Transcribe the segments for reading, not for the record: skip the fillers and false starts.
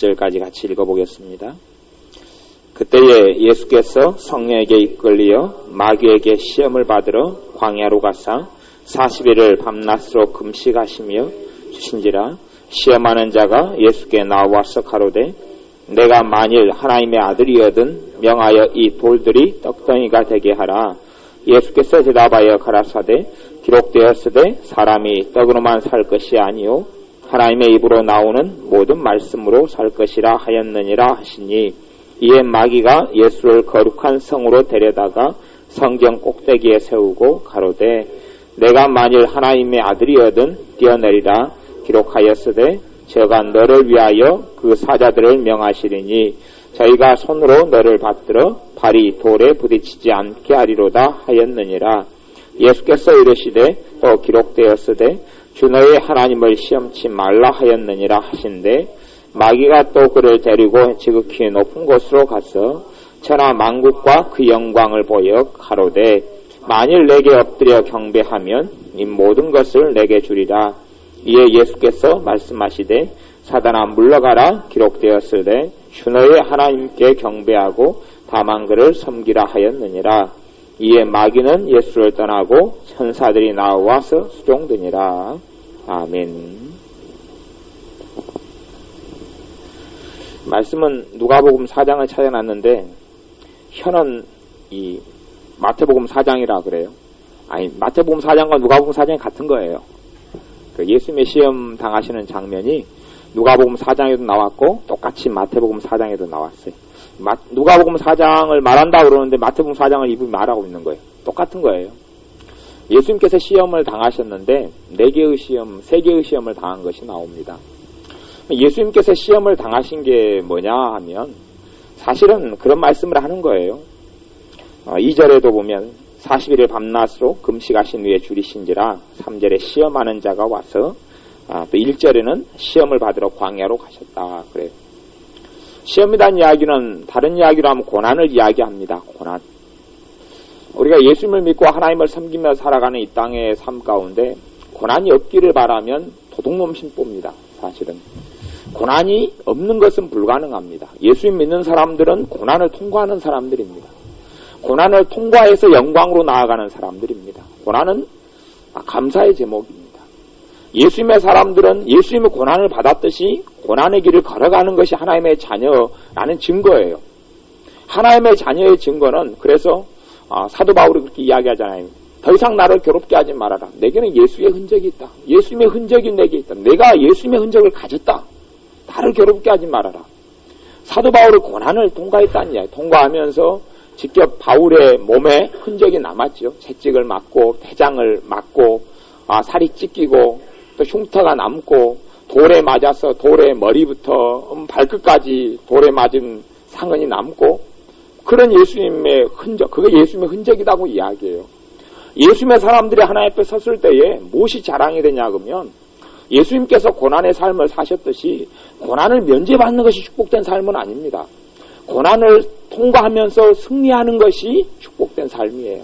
10절까지 같이 읽어보겠습니다. 그때에 예수께서 성령에게 이끌리어 마귀에게 시험을 받으러 광야로 가사 40일을 밤낮으로 금식하시며 주신지라. 시험하는 자가 예수께 나와서 가로되 내가 만일 하나님의 아들이거든 명하여 이 돌들이 떡덩이가 되게 하라. 예수께서 대답하여 가라사대 기록되었으되 사람이 떡으로만 살 것이 아니요 하나님의 입으로 나오는 모든 말씀으로 살 것이라 하였느니라 하시니, 이에 마귀가 예수를 거룩한 성으로 데려다가 성경 꼭대기에 세우고 가로되 내가 만일 하나님의 아들이거든 뛰어내리라. 기록하였으되 저가 너를 위하여 그 사자들을 명하시리니 저희가 손으로 너를 받들어 발이 돌에 부딪히지 않게 하리로다 하였느니라. 예수께서 이르시되 또 기록되었으되 주 너의 하나님을 시험치 말라 하였느니라 하신대, 마귀가 또 그를 데리고 지극히 높은 곳으로 가서 천하 만국과 그 영광을 보여 가로되 만일 내게 엎드려 경배하면 이 모든 것을 내게 주리라. 이에 예수께서 말씀하시되 사단아 물러가라. 기록되었으되 주 너의 하나님께 경배하고 다만 그를 섬기라 하였느니라. 이에 마귀는 예수를 떠나고 천사들이 나와서 수종드니라. 아멘. 말씀은 누가복음 4장을 찾아놨는데 현은 이 마태복음 4장이라 그래요. 아니, 마태복음 4장과 누가복음 4장이 같은 거예요. 그 예수님의 시험 당하시는 장면이 누가복음 4장에도 나왔고 똑같이 마태복음 4장에도 나왔어요. 누가복음 4장을 말한다 그러는데 마태복음 4장을 이분이 말하고 있는 거예요. 똑같은 거예요. 예수님께서 시험을 당하셨는데 4개의 시험, 3개의 시험을 당한 것이 나옵니다. 예수님께서 시험을 당하신 게 뭐냐 하면 사실은 그런 말씀을 하는 거예요. 2절에도 보면 40일을 밤낮으로 금식하신 후에 줄이신지라. 3절에 시험하는 자가 와서 또 1절에는 시험을 받으러 광야로 가셨다 그래요. 시험이란 이야기는 다른 이야기로 하면 고난을 이야기합니다. 고난. 우리가 예수님을 믿고 하나님을 섬기며 살아가는 이 땅의 삶 가운데 고난이 없기를 바라면 도둑놈 심보입니다. 사실은 고난이 없는 것은 불가능합니다. 예수님 믿는 사람들은 고난을 통과하는 사람들입니다. 고난을 통과해서 영광으로 나아가는 사람들입니다. 고난은 감사의 제목입니다. 예수님의 사람들은 예수님의 고난을 받았듯이 고난의 길을 걸어가는 것이 하나님의 자녀라는 증거예요. 하나님의 자녀의 증거는 그래서 사도 바울이 그렇게 이야기하잖아요. 더 이상 나를 괴롭게 하지 말아라. 내게는 예수의 흔적이 있다. 예수님의 흔적이 내게 있다. 내가 예수님의 흔적을 가졌다. 나를 괴롭게 하지 말아라. 사도 바울이 고난을 통과했다는 이야기. 통과하면서 직접 바울의 몸에 흔적이 남았죠. 채찍을 맞고 대장을 맞고 살이 찢기고 또 흉터가 남고 돌에 맞아서 돌의 머리부터 발끝까지 돌에 맞은 상흔이 남고 그런 예수님의 흔적, 그게 예수님의 흔적이라고 이야기해요. 예수님의 사람들이 하나님 앞에 섰을 때에 무엇이 자랑이 되냐 그러면 예수님께서 고난의 삶을 사셨듯이 고난을 면제받는 것이 축복된 삶은 아닙니다. 고난을 통과하면서 승리하는 것이 축복된 삶이에요.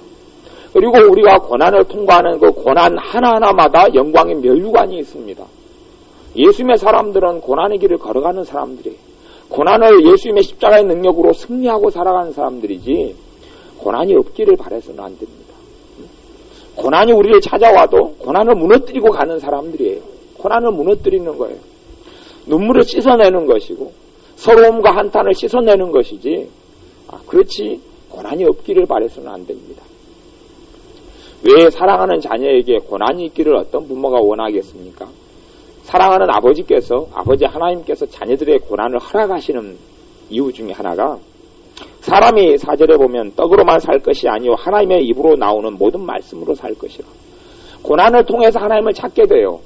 그리고 우리가 고난을 통과하는 그 고난 하나하나마다 영광의 면류관이 있습니다. 예수님의 사람들은 고난의 길을 걸어가는 사람들이에요. 고난을 예수님의 십자가의 능력으로 승리하고 살아가는 사람들이지 고난이 없기를 바라서는 안 됩니다. 고난이 우리를 찾아와도 고난을 무너뜨리고 가는 사람들이에요. 고난을 무너뜨리는 거예요. 눈물을 씻어내는 것이고 서러움과 한탄을 씻어내는 것이지 그렇지 고난이 없기를 바라서는 안 됩니다. 왜 사랑하는 자녀에게 고난이 있기를 어떤 부모가 원하겠습니까? 사랑하는 아버지께서, 아버지 하나님께서 자녀들의 고난을 허락하시는 이유 중에 하나가 사람이 4절에 보면 떡으로만 살 것이 아니요 하나님의 입으로 나오는 모든 말씀으로 살 것이라. 고난을 통해서 하나님을 찾게 돼요.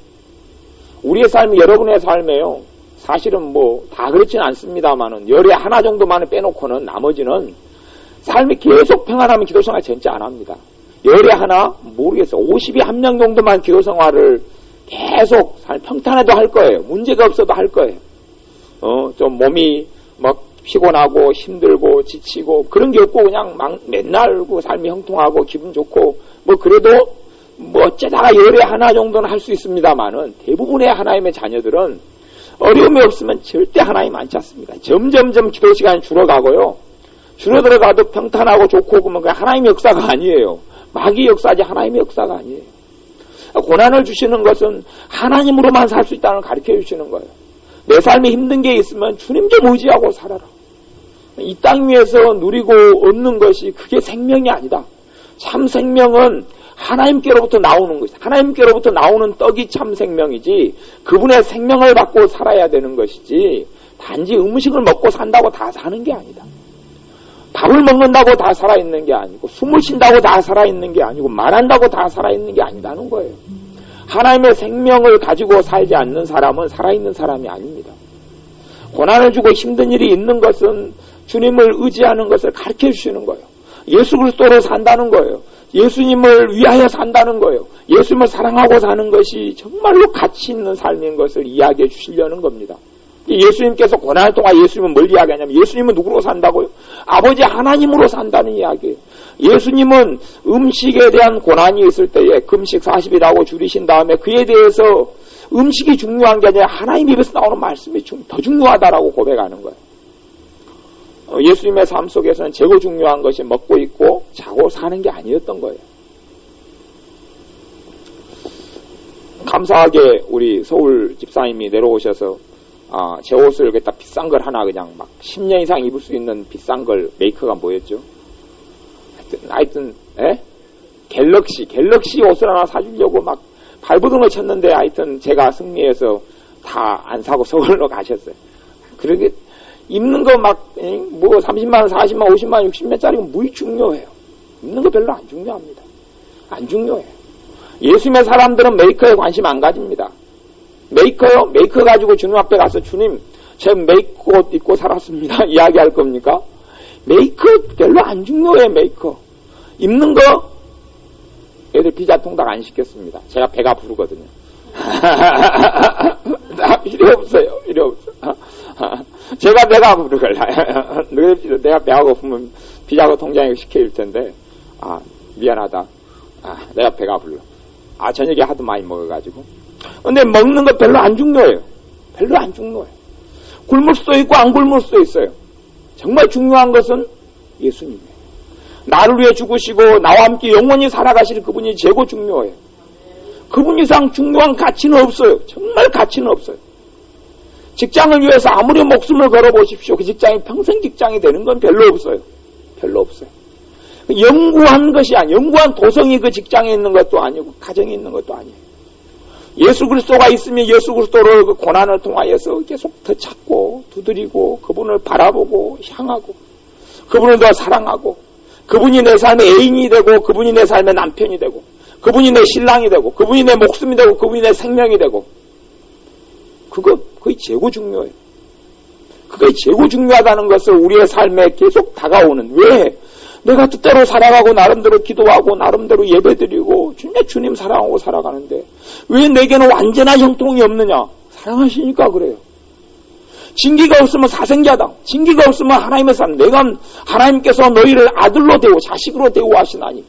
우리의 삶이 여러분의 삶이에요. 사실은 다 그렇지는 않습니다만은 열에 하나 정도만 빼놓고는 나머지는 삶이 계속 평안하면 기도생활 진짜 안 합니다. 열에 하나 모르겠어요. 50이 한 명 정도만 기도생활을 계속 평탄해도 할 거예요. 문제가 없어도 할 거예요. 좀 몸이 피곤하고 힘들고 지치고 그런 게 없고 그냥 맨날 삶이 형통하고 기분 좋고 그래도 어쩌다가 열에 하나 정도는 할 수 있습니다만은 대부분의 하나님의 자녀들은 어려움이 없으면 절대 하나님 많지 않습니다. 점점점 기도 시간이 줄어가고요. 줄어들어가도 평탄하고 좋고 그러면 하나님의 역사가 아니에요. 마귀의 역사지 하나님의 역사가 아니에요. 고난을 주시는 것은 하나님으로만 살 수 있다는 걸 가르쳐 주시는 거예요. 내 삶에 힘든 게 있으면 주님 좀 의지하고 살아라. 이 땅 위에서 누리고 얻는 것이 그게 생명이 아니다. 참 생명은 하나님께로부터 나오는 것이다. 하나님께로부터 나오는 떡이 참 생명이지 그분의 생명을 받고 살아야 되는 것이지 단지 음식을 먹고 산다고 다 사는 게 아니다. 밥을 먹는다고 다 살아있는 게 아니고 숨을 쉰다고 다 살아있는 게 아니고 말한다고 다 살아있는 게 아니다는 거예요. 하나님의 생명을 가지고 살지 않는 사람은 살아있는 사람이 아닙니다. 고난을 주고 힘든 일이 있는 것은 주님을 의지하는 것을 가르쳐 주시는 거예요. 예수 그리스도로 산다는 거예요. 예수님을 위하여 산다는 거예요. 예수님을 사랑하고 사는 것이 정말로 가치 있는 삶인 것을 이야기해 주시려는 겁니다. 예수님께서 고난을 통해 예수님은 뭘 이야기하냐면 예수님은 누구로 산다고요? 아버지 하나님으로 산다는 이야기예요. 예수님은 음식에 대한 고난이 있을 때에 금식 40일하고 줄이신 다음에 그에 대해서 음식이 중요한 게 아니라 하나님 입에서 나오는 말씀이 더 중요하다라고 고백하는 거예요. 예수님의 삶 속에서는 최고 중요한 것이 먹고 있고 자고 사는 게 아니었던 거예요. 감사하게 우리 서울 집사님이 내려오셔서 제 옷을 이렇게 딱 비싼 걸 하나 그냥 막 10년 이상 입을 수 있는 비싼 걸 메이커가 뭐였죠? 하여튼 갤럭시 옷을 하나 사주려고 막 발버둥을 쳤는데 하여튼 제가 승리해서 다 안 사고 서울로 가셨어요. 그러게 입는 거 막 뭐 30만 원, 40만 원, 50만 원, 60만짜리는 무의 중요해요. 입는 거 별로 안 중요합니다. 안 중요해요. 예수님의 사람들은 메이커에 관심 안 가집니다. 메이커요? 메이커 가지고 주님 앞에 가서 주님 제 메이커 옷 입고 살았습니다. 이야기할 겁니까? 메이커 별로 안 중요해. 메이커 입는 거 애들 피자 통닭 안 시켰습니다. 제가 배가 부르거든요. 필요 없어요. 필요 없어. 제가 배가 부르걸라. 내가 배가 고프면 피자고 통장에 시켜줄 텐데 미안하다. 내가 배가 불러. 저녁에 하도 많이 먹어가지고. 근데 먹는 거 별로 안 중요해요. 별로 안 중요해요. 굶을 수도 있고 안 굶을 수도 있어요. 정말 중요한 것은 예수님이에요. 나를 위해 죽으시고 나와 함께 영원히 살아가실 그분이 최고 중요해요. 그분 이상 중요한 가치는 없어요. 정말 가치는 없어요. 직장을 위해서 아무리 목숨을 걸어보십시오. 그 직장이 평생 직장이 되는 건 별로 없어요. 별로 없어요. 연구한 것이 아니에요. 연구한 도성이 그 직장에 있는 것도 아니고 가정에 있는 것도 아니에요. 예수 그리스도가 있으면 예수 그리스도를 그 고난을 통하여서 계속 더 찾고 두드리고 그분을 바라보고 향하고 그분을 더 사랑하고 그분이 내 삶의 애인이 되고 그분이 내 삶의 남편이 되고 그분이 내 신랑이 되고 그분이 내 목숨이 되고 그분이 내 생명이 되고 그거 거의 최고 중요해요. 그게 최고 중요하다는 것을 우리의 삶에 계속 다가오는 왜? 내가 뜻대로 살아가고 나름대로 기도하고 나름대로 예배드리고 주님 사랑하고 살아가는데 왜 내게는 완전한 형통이 없느냐? 사랑하시니까 그래요. 징계가 없으면 사생자다. 징계가 없으면 하나님의 사람. 내가 하나님께서 너희를 아들로 대우 자식으로 대우하시나니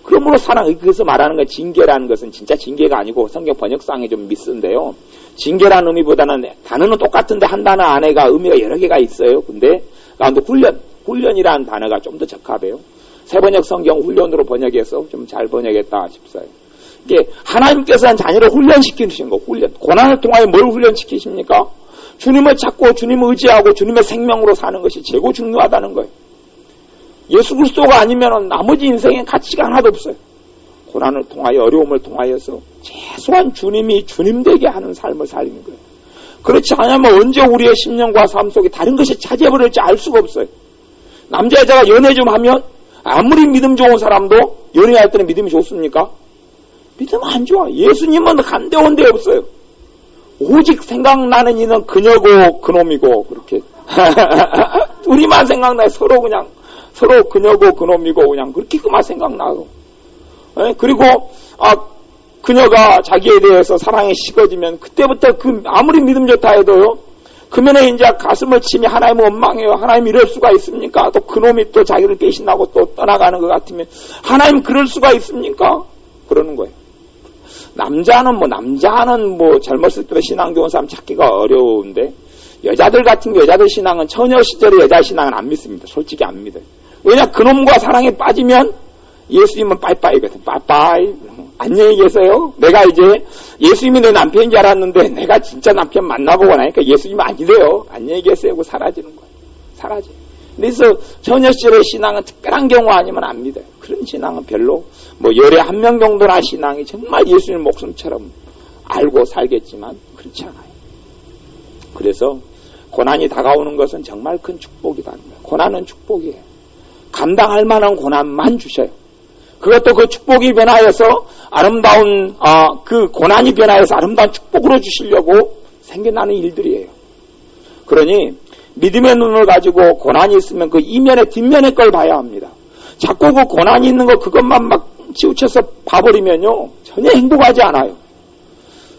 그러므로 사랑. 그래서 말하는 건 징계라는 것은 진짜 징계가 아니고 성경 번역상에 좀 미스인데요. 징계라는 의미보다는 단어는 똑같은데 한 단어 안에가 의미가 여러 개가 있어요. 근데 가운데 훈련이라는 단어가 좀 더 적합해요. 새번역 성경 훈련으로 번역해서 좀 잘 번역했다 싶어요. 이게 하나님께서는 자녀를 훈련시키신 거, 훈련. 고난을 통하여 뭘 훈련시키십니까? 주님을 찾고 주님을 의지하고 주님의 생명으로 사는 것이 최고 중요하다는 거예요. 예수 그리스도가 아니면 나머지 인생에 가치가 하나도 없어요. 고난을 통하여 어려움을 통하여서 최소한 주님이 주님 되게 하는 삶을 살리는 거예요. 그렇지 않으면 언제 우리의 심령과 삶 속에 다른 것이 차지해버릴지 알 수가 없어요. 남자 여자가 연애 좀 하면 아무리 믿음 좋은 사람도 연애할 때는 믿음이 좋습니까? 믿음 안 좋아. 예수님은 한데온데 없어요. 오직 생각나는 이는 그녀고 그놈이고 그렇게 우리만 생각나요. 서로 그녀고 그놈이고 그냥 그렇게 그만 생각나고. 그리고 그녀가 자기에 대해서 사랑에 식어지면 그때부터 아무리 믿음 좋다 해도요. 그면에 이제 가슴을 치며 하나님은 원망해요. 하나님 이럴 수가 있습니까? 또 그놈이 또 자기를 배신하고 또 떠나가는 것 같으면 하나님 그럴 수가 있습니까? 그러는 거예요. 남자는 젊었을 때 신앙 좋은 사람 찾기가 어려운데, 여자들 같은 게 여자들 신앙은 처녀 시절의 여자 신앙은 안 믿습니다. 솔직히 안 믿어요. 왜냐, 그놈과 사랑에 빠지면 예수님은 빠이빠이거든. 빠이빠이. 안녕히 계세요. 내가 이제 예수님이 내 남편인 줄 알았는데 내가 진짜 남편 만나보고 나니까 예수님이 아니래요. 안녕히 계세요 하고 사라지는 거예요. 사라져요. 그래서 처녀 시절의 신앙은 특별한 경우 아니면 안 믿어요. 그런 신앙은 별로 열에 한 명 정도나 신앙이 정말 예수님 목숨처럼 알고 살겠지만 그렇지 않아요. 그래서 고난이 다가오는 것은 정말 큰 축복이다. 고난은 축복이에요. 감당할 만한 고난만 주셔요. 그것도 그 축복이 변하여서 아름다운 그 고난이 변하여서 아름다운 축복으로 주시려고 생겨나는 일들이에요. 그러니 믿음의 눈을 가지고 고난이 있으면 그 이면에 뒷면의 걸 봐야 합니다. 자꾸 그 고난이 있는 거 그것만 막 치우쳐서 봐버리면요 전혀 행복하지 않아요.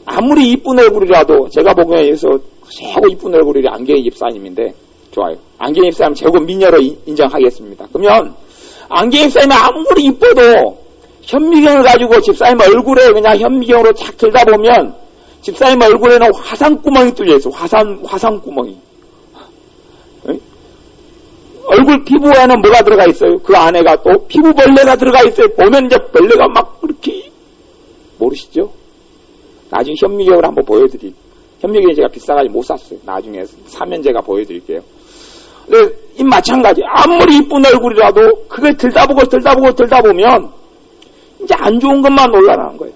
아무리 이쁜 얼굴이라도 제가 보기에서 최고 이쁜 얼굴이 안경희 집사님인데 좋아요. 안경희 집사님 최고 미녀로 인정하겠습니다. 그러면 안경희 집사님이 아무리 이뻐도 현미경을 가지고 집사님 얼굴에 그냥 현미경으로 착 들다보면 집사님 얼굴에는 화상구멍이 뚫려있어요. 화상구멍이. 얼굴 피부에는 뭐가 들어가 있어요? 그 안에가 또 피부벌레가 들어가 있어요. 보면 이제 벌레가 막 그렇게 모르시죠? 나중에 현미경을 한번 보여드릴게요. 현미경이 제가 비싸가지고 못 샀어요. 나중에 사면 제가 보여드릴게요. 근데 이 마찬가지. 아무리 이쁜 얼굴이라도 그걸 들다보면 이제 안 좋은 것만 올라가는 거예요.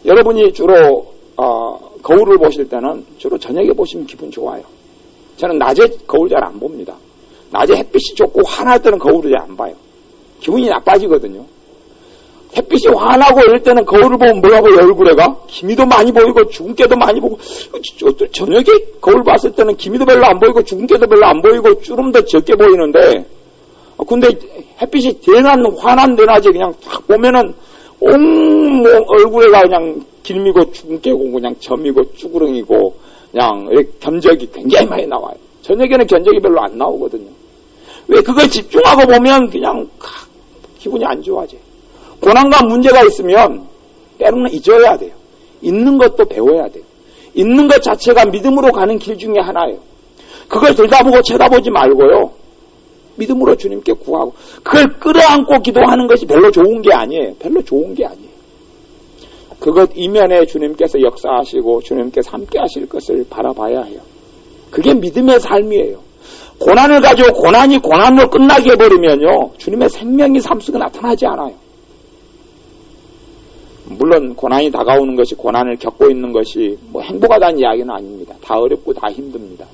여러분이 주로 거울을 보실 때는 주로 저녁에 보시면 기분 좋아요. 저는 낮에 거울 잘 안 봅니다. 낮에 햇빛이 좋고 환할 때는 거울을 잘 안 봐요. 기분이 나빠지거든요. 햇빛이 환하고 이럴 때는 거울을 보면 뭐가 보여 얼굴에가? 기미도 많이 보이고 주근깨도 많이 보고 저녁에 거울 봤을 때는 기미도 별로 안 보이고 주근깨도 별로 안 보이고 주름도 적게 보이는데 근데 햇빛이 대낮 환한 대낮에 그냥 딱 보면은 온몸 얼굴에가 그냥 길미고 주근깨고 그냥 점이고 쭈구렁이고 그냥 견적이 굉장히 많이 나와요. 저녁에는 견적이 별로 안 나오거든요. 왜 그걸 집중하고 보면 그냥 기분이 안 좋아져요. 고난과 문제가 있으면 때로는 잊어야 돼요. 있는 것도 배워야 돼요. 있는 것 자체가 믿음으로 가는 길 중에 하나예요. 그걸 들다보고 쳐다보지 말고요. 믿음으로 주님께 구하고 그걸 끌어안고 기도하는 것이 별로 좋은 게 아니에요. 별로 좋은 게 아니에요. 그것 이면에 주님께서 역사하시고 주님께서 함께 하실 것을 바라봐야 해요. 그게 믿음의 삶이에요. 고난을 가지고 고난이 고난으로 끝나게 해버리면요. 주님의 생명이 삶 속에 나타나지 않아요. 물론 고난이 다가오는 것이 고난을 겪고 있는 것이 행복하다는 이야기는 아닙니다. 다 어렵고 다 힘듭니다.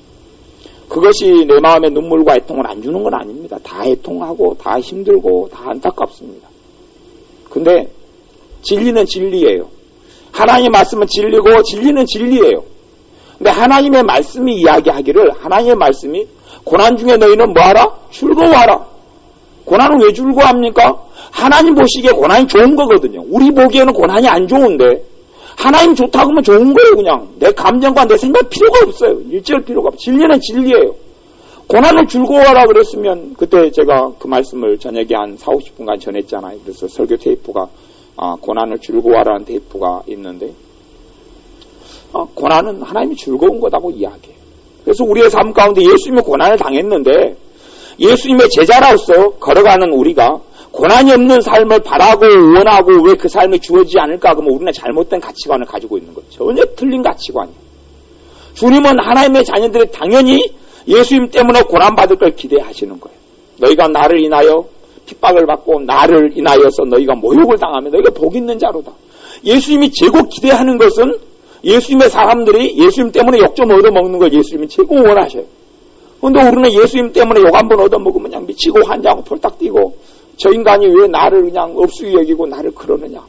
그것이 내 마음에 눈물과 애통을 안 주는 건 아닙니다. 다 애통하고 다 힘들고 다 안타깝습니다. 근데 진리는 진리예요. 하나님의 말씀은 진리고 진리는 진리예요. 근데 하나님의 말씀이 이야기하기를 하나님의 말씀이 고난 중에 너희는 뭐하라? 즐거워하라. 고난은 왜 즐거워합니까? 하나님 보시기에 고난이 좋은 거거든요. 우리 보기에는 고난이 안 좋은데 하나님 좋다고 하면 좋은 거예요. 그냥 내 감정과 내 생각 필요가 없어요. 일절 필요가 없어요. 진리는 진리예요. 고난을 즐거워하라 그랬으면 그때 제가 그 말씀을 저녁에 한 40-50분간 전했잖아요. 그래서 설교 테이프가 고난을 즐거워하라는 테이프가 있는데 고난은 하나님이 즐거운 거다고 이야기해요. 그래서 우리의 삶 가운데 예수님이 고난을 당했는데 예수님의 제자로서 걸어가는 우리가 고난이 없는 삶을 바라고 원하고 왜 그 삶이 주어지지 않을까 그러면 우리는 잘못된 가치관을 가지고 있는 거예요. 전혀 틀린 가치관이에요. 주님은 하나님의 자녀들이 당연히 예수님 때문에 고난받을 걸 기대하시는 거예요. 너희가 나를 인하여 핍박을 받고 나를 인하여서 너희가 모욕을 당하면 너희가 복 있는 자로다. 예수님이 최고 기대하는 것은 예수님의 사람들이 예수님 때문에 욕 좀 얻어먹는 걸 예수님이 최고 원하셔요. 그런데 우리는 예수님 때문에 욕 한 번 얻어먹으면 그냥 미치고 환장하고 폴딱 뛰고 저 인간이 왜 나를 그냥 업수히 여기고 나를 그러느냐.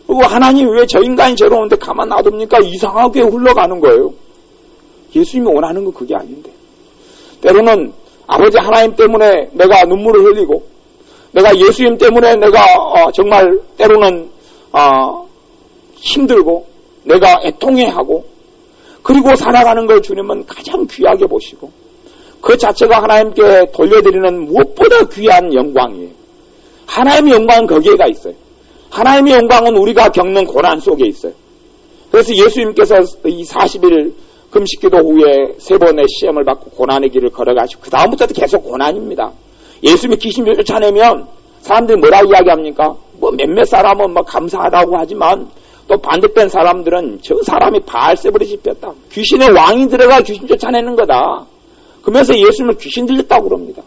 그리고 하나님 왜 저 인간이 저러는데 가만 놔둡니까? 이상하게 흘러가는 거예요. 예수님이 원하는 건 그게 아닌데. 때로는 아버지 하나님 때문에 내가 눈물을 흘리고 내가 예수님 때문에 내가 정말 때로는 힘들고 내가 애통해하고 그리고 살아가는 걸 주님은 가장 귀하게 보시고 그 자체가 하나님께 돌려드리는 무엇보다 귀한 영광이에요. 하나님의 영광은 거기에가 있어요. 하나님의 영광은 우리가 겪는 고난 속에 있어요. 그래서 예수님께서 이 40일 금식기도 후에 3번의 시험을 받고 고난의 길을 걸어가시고 그 다음부터도 계속 고난입니다. 예수님이 귀신 쫓아내면 사람들이 뭐라 이야기합니까? 뭐 몇몇 사람은 뭐 감사하다고 하지만 또 반대편 사람들은 저 사람이 바알세불에 집혔다. 귀신의 왕이 들어가 귀신 쫓아내는 거다. 그러면서 예수님을 귀신 들렸다고 그럽니다.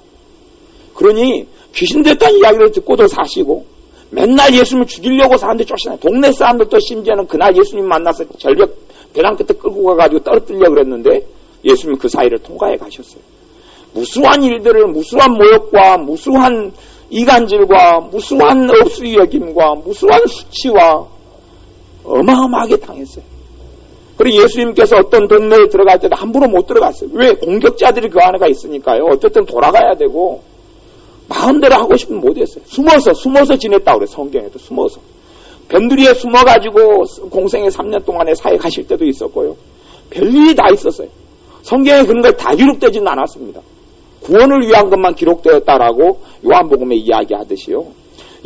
그러니 귀신 들렸다는 이야기를 듣고도 사시고 맨날 예수님을 죽이려고 사람들이 쫓아내요. 동네 사람들도 심지어는 그날 예수님 만나서 절벽 벼랑 끝에 끌고 가가지고 떨어뜨리려고 그랬는데 예수님은 그 사이를 통과해 가셨어요. 무수한 일들을 무수한 모욕과 무수한 이간질과 무수한 업수의 여김과 무수한 수치와 어마어마하게 당했어요. 그리고 예수님께서 어떤 동네에 들어갈 때도 함부로 못 들어갔어요. 왜? 공격자들이 그 안에가 있으니까요. 어쨌든 돌아가야 되고 마음대로 하고 싶으면 못했어요. 숨어서 지냈다고 그래요. 성경에도 숨어서. 변두리에 숨어가지고 공생의 3년 동안에 사회 가실 때도 있었고요. 별일이 다 있었어요. 성경에 그런 걸 다 기록되지는 않았습니다. 구원을 위한 것만 기록되었다라고 요한복음에 이야기하듯이요.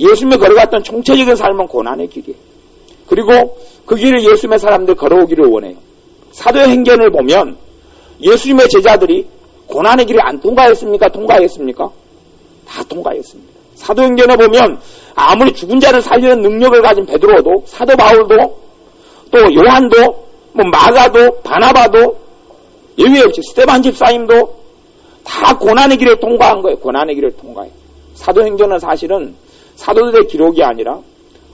예수님이 걸어갔던 총체적인 삶은 고난의 길이에요. 그리고 그 길을 예수님의 사람들 걸어오기를 원해요. 사도행전을 보면 예수님의 제자들이 고난의 길을 안 통과했습니까? 통과했습니까? 다 통과했습니다. 사도행전에 보면 아무리 죽은 자를 살리는 능력을 가진 베드로도, 사도 바울도, 또 요한도, 뭐 마가도, 바나바도, 예외 없이 스데반 집사님도 다 고난의 길을 통과한 거예요. 고난의 길을 통과해요. 사도행전은 사실은 사도들의 기록이 아니라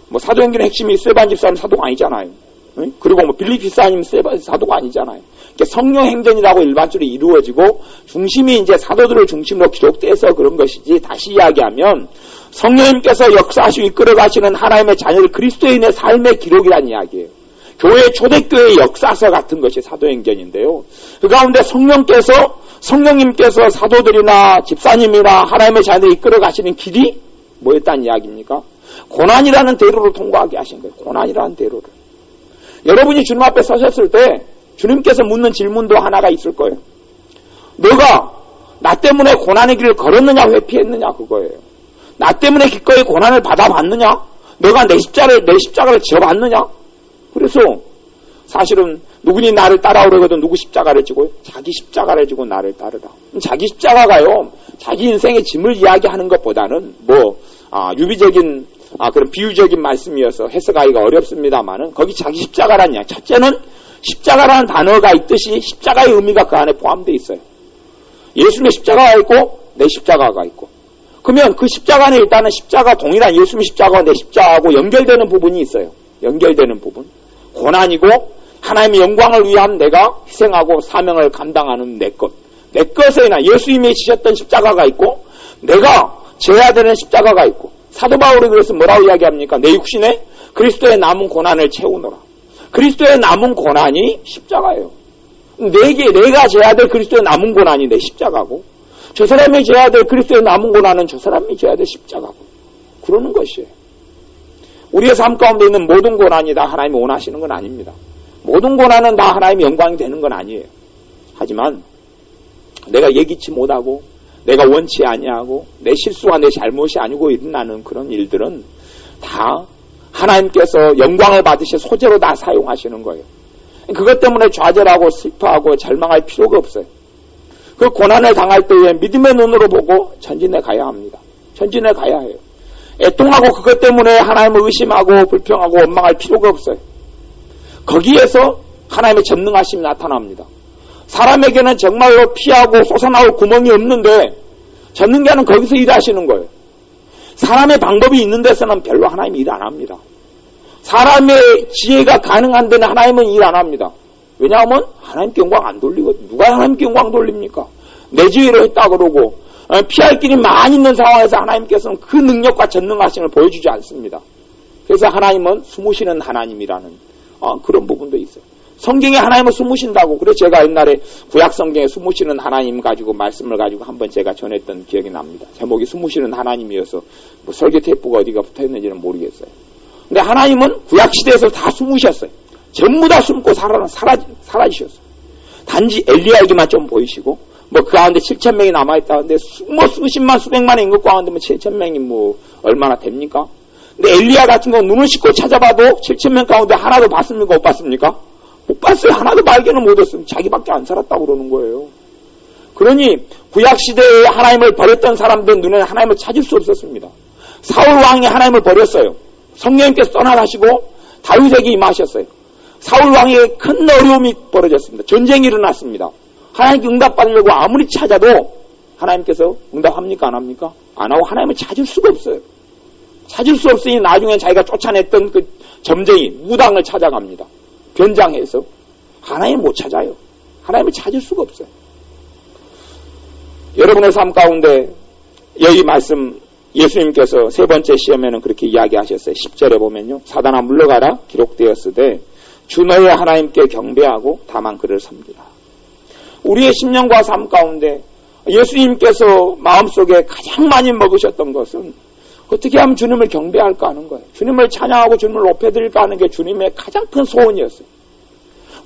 뭐 사도행전의 핵심이 스데반 집사님 사도가 아니잖아요. 응? 그리고 뭐 빌립 집사님 사도가 아니잖아요. 성령 행전이라고 일반적으로 이루어지고 중심이 이제 사도들을 중심으로 기록돼서 그런 것이지, 다시 이야기하면 성령님께서 역사하시고 이끌어 가시는 하나님의 자녀들 그리스도인의 삶의 기록이라는 이야기예요. 교회 초대교회의 역사서 같은 것이 사도행전인데요. 그 가운데 성령님께서 사도들이나 집사님이나 하나님의 자녀들을 이끌어 가시는 길이 뭐였다는 이야기입니까? 고난이라는 대로를 통과하게 하신 거예요. 고난이라는 대로를. 여러분이 주님 앞에 서셨을 때 주님께서 묻는 질문도 하나가 있을 거예요. 너가 나 때문에 고난의 길을 걸었느냐 회피했느냐 그거예요. 나 때문에 기꺼이 고난을 받아봤느냐? 너가 내 십자가를 지어봤느냐? 그래서 사실은 누구니 나를 따라오려거든 누구 십자가를 지고 자기 십자가를 지고 나를 따르라. 자기 십자가가요. 자기 인생의 짐을 이야기하는 것보다는 유비적인 그런 비유적인 말씀이어서 해석하기가 어렵습니다만은 거기 자기 십자가란 이야기. 첫째는 십자가라는 단어가 있듯이 십자가의 의미가 그 안에 포함되어 있어요. 예수님의 십자가가 있고 내 십자가가 있고. 그러면 그 십자가는 일단은 십자가 동일한 예수님의 십자가와 내 십자가하고 연결되는 부분이 있어요. 연결되는 부분. 고난이고 하나님의 영광을 위한 내가 희생하고 사명을 감당하는 내 것. 내 것에나 예수님이 지셨던 십자가가 있고 내가 져야 되는 십자가가 있고. 사도 바울이 그래서 뭐라고 이야기합니까? 내 육신에 그리스도의 남은 고난을 채우노라. 그리스도의 남은 고난이 십자가예요. 내가 져야 될 그리스도의 남은 고난이 내 십자가고 저 사람이 져야 될 그리스도의 남은 고난은 저 사람이 져야 될 십자가고 그러는 것이에요. 우리의 삶 가운데 있는 모든 고난이 다 하나님이 원하시는 건 아닙니다. 모든 고난은 다 하나님의 영광이 되는 건 아니에요. 하지만 내가 예기치 못하고 내가 원치 아니하고 내 실수와 내 잘못이 아니고 일어나는 그런 일들은 다 하나님께서 영광을 받으실 소재로 다 사용하시는 거예요. 그것 때문에 좌절하고 슬퍼하고 절망할 필요가 없어요. 그 고난을 당할 때에 믿음의 눈으로 보고 전진해 가야 합니다. 전진해 가야 해요. 애통하고 그것 때문에 하나님을 의심하고 불평하고 원망할 필요가 없어요. 거기에서 하나님의 전능하심이 나타납니다. 사람에게는 정말로 피하고 솟아나올 구멍이 없는데 전능자는 거기서 일하시는 거예요. 사람의 방법이 있는 데서는 별로 하나님이 일 안 합니다. 사람의 지혜가 가능한 데는 하나님은 일 안 합니다. 왜냐하면 하나님께 영광 안 돌리거든요. 누가 하나님께 영광 돌립니까? 내 지혜로 했다 그러고 피할 길이 많이 있는 상황에서 하나님께서는 그 능력과 전능하심을 보여주지 않습니다. 그래서 하나님은 숨으시는 하나님이라는 그런 부분도 있어요. 성경에 하나님은 숨으신다고. 그래서 제가 옛날에 구약 성경에 숨으시는 하나님 가지고 말씀을 가지고 한번 제가 전했던 기억이 납니다. 제목이 숨으시는 하나님이어서 뭐 설교 테이프가 어디가 붙어있는지는 모르겠어요. 근데 하나님은 구약 시대에서 다 숨으셨어요. 전부 다 숨고 사라지셨어요. 단지 엘리야에게만 좀 보이시고 뭐 그 가운데 7,000명이 남아있다는데 수십만 수백만의 인구 가운데 7,000명이 뭐 얼마나 됩니까? 근데 엘리야 같은 거 눈을 씻고 찾아봐도 7,000명 가운데 하나도 봤습니까? 못 봤습니까? 못 봤어요. 하나도 발견을 못했어요. 자기밖에 안 살았다고 그러는 거예요. 그러니 구약시대에 하나님을 버렸던 사람들 눈에는 하나님을 찾을 수 없었습니다. 사울 왕이 하나님을 버렸어요. 성령님께서 떠나가시고 다윗에게 임하셨어요. 사울 왕에게 큰 어려움이 벌어졌습니다. 전쟁이 일어났습니다. 하나님께 응답받으려고 아무리 찾아도 하나님께서 응답합니까? 안 합니까? 안 하고 하나님을 찾을 수가 없어요. 찾을 수 없으니 나중에 자기가 쫓아냈던 그 점쟁이 무당을 찾아갑니다. 변장해서 하나님 못 찾아요. 하나님을 찾을 수가 없어요. 여러분의 삶 가운데 여기 말씀 예수님께서 세 번째 시험에는 그렇게 이야기하셨어요. 10절에 보면요. 사단아 물러가라 기록되었으되 주 너의 하나님께 경배하고 다만 그를 섬기라. 우리의 신령과 삶 가운데 예수님께서 마음속에 가장 많이 먹으셨던 것은 어떻게 하면 주님을 경배할까 하는 거예요. 주님을 찬양하고 주님을 높여드릴까 하는 게 주님의 가장 큰 소원이었어요.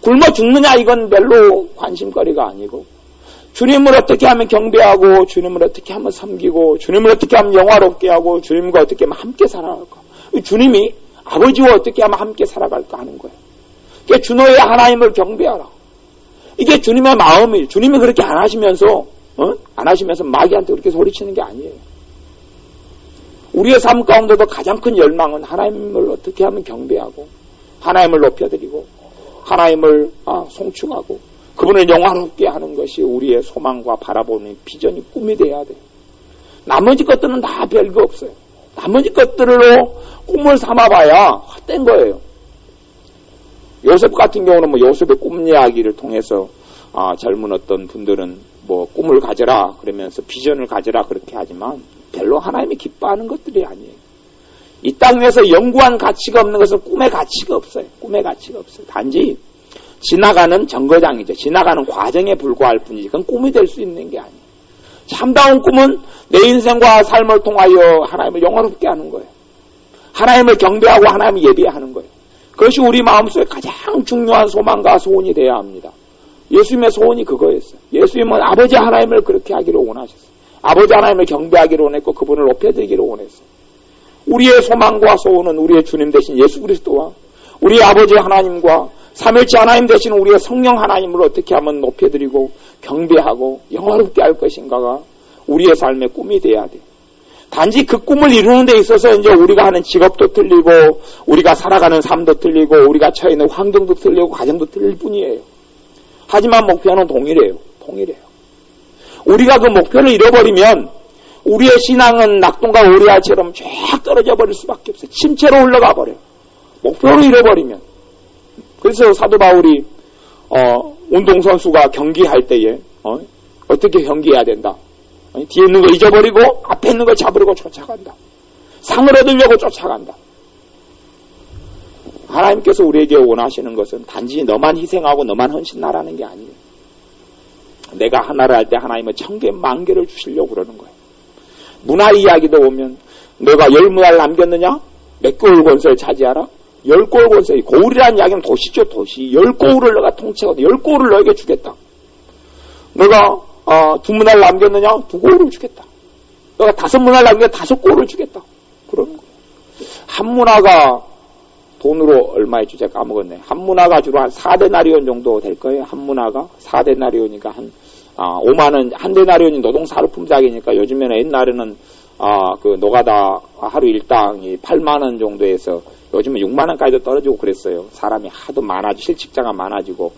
굶어 죽느냐 이건 별로 관심거리가 아니고 주님을 어떻게 하면 경배하고 주님을 어떻게 하면 섬기고 주님을 어떻게 하면 영화롭게 하고 주님과 어떻게 하면 함께 살아갈까. 주님이 아버지와 어떻게 하면 함께 살아갈까 하는 거예요. 그게 주 너의 하나님을 경배하라. 이게 주님의 마음이에요. 주님이 그렇게 안 하시면서 마귀한테 그렇게 소리치는 게 아니에요. 우리의 삶 가운데도 가장 큰 열망은 하나님을 어떻게 하면 경배하고 하나님을 높여드리고 하나님을 송축하고 그분을 영화롭게 하는 것이 우리의 소망과 바라보는 비전이 꿈이 돼야 돼요. 나머지 것들은 다 별거 없어요. 나머지 것들로 꿈을 삼아봐야 헛된 거예요. 요셉 같은 경우는 요셉의 꿈 이야기를 통해서 젊은 어떤 분들은 꿈을 가져라 그러면서 비전을 가져라 그렇게 하지만 별로 하나님이 기뻐하는 것들이 아니에요. 이 땅 위에서 영구한 가치가 없는 것은 꿈의 가치가 없어요. 꿈의 가치가 없어요. 단지 지나가는 정거장이죠. 지나가는 과정에 불과할 뿐이지 그건 꿈이 될 수 있는 게 아니에요. 참다운 꿈은 내 인생과 삶을 통하여 하나님을 영화롭게 하는 거예요. 하나님을 경배하고 하나님을 예배하는 거예요. 그것이 우리 마음속에 가장 중요한 소망과 소원이 되어야 합니다. 예수님의 소원이 그거였어요. 예수님은 아버지 하나님을 그렇게 하기를 원하셨어요. 아버지 하나님을 경배하기를 원했고 그분을 높여드리기를 원했어요. 우리의 소망과 소원은 우리의 주님 되신 예수 그리스도와 우리 아버지 하나님과 삼일째 하나님 되신 우리의 성령 하나님을 어떻게 하면 높여드리고 경배하고 영화롭게 할 것인가가 우리의 삶의 꿈이 돼야 돼요. 단지 그 꿈을 이루는 데 있어서 이제 우리가 하는 직업도 틀리고 우리가 살아가는 삶도 틀리고 우리가 처해 있는 환경도 틀리고 가정도 틀릴 뿐이에요. 하지만 목표는 동일해요. 우리가 그 목표를 잃어버리면 우리의 신앙은 낙동과 오리알처럼 쫙 떨어져 버릴 수밖에 없어요. 침체로 흘러가 버려요. 목표를 잃어버리면. 그래서 사도 바울이 운동선수가 경기할 때에 어떻게 경기해야 된다. 뒤에 있는 거 잊어버리고 앞에 있는 거 잡으려고 쫓아간다. 상을 얻으려고 쫓아간다. 하나님께서 우리에게 원하시는 것은 단지 너만 희생하고 너만 헌신하라는 게 아니에요. 내가 하나를 할 때 하나님은 1000개, 10,000개를 주시려고 그러는 거예요. 문화 이야기도 보면 너가 10문화를 남겼느냐? 몇 고울 권세를 차지하라? 10고울 권세. 고울이라는 이야기는 도시죠, 도시. 10고울을 너가 통치하고 10고울을 너에게 주겠다. 너가 2문화를 남겼느냐? 2고울을 주겠다. 너가 5문화를 남겼느냐? 5고울을 주겠다. 그러는 거예요. 한 문화가 돈으로 얼마에 주제 까먹었네. 한 문화가 주로 한 4데나리온 정도 될 거예요. 한 문화가 4데나리온이니까 한 5만원, 한 데나리온이 노동사료품작이니까 요즘에는 옛날에는 그 노가다 하루 일당이 8만원 정도에서 요즘은 6만원까지도 떨어지고 그랬어요. 사람이 하도 많아지고 실직자가 많아지고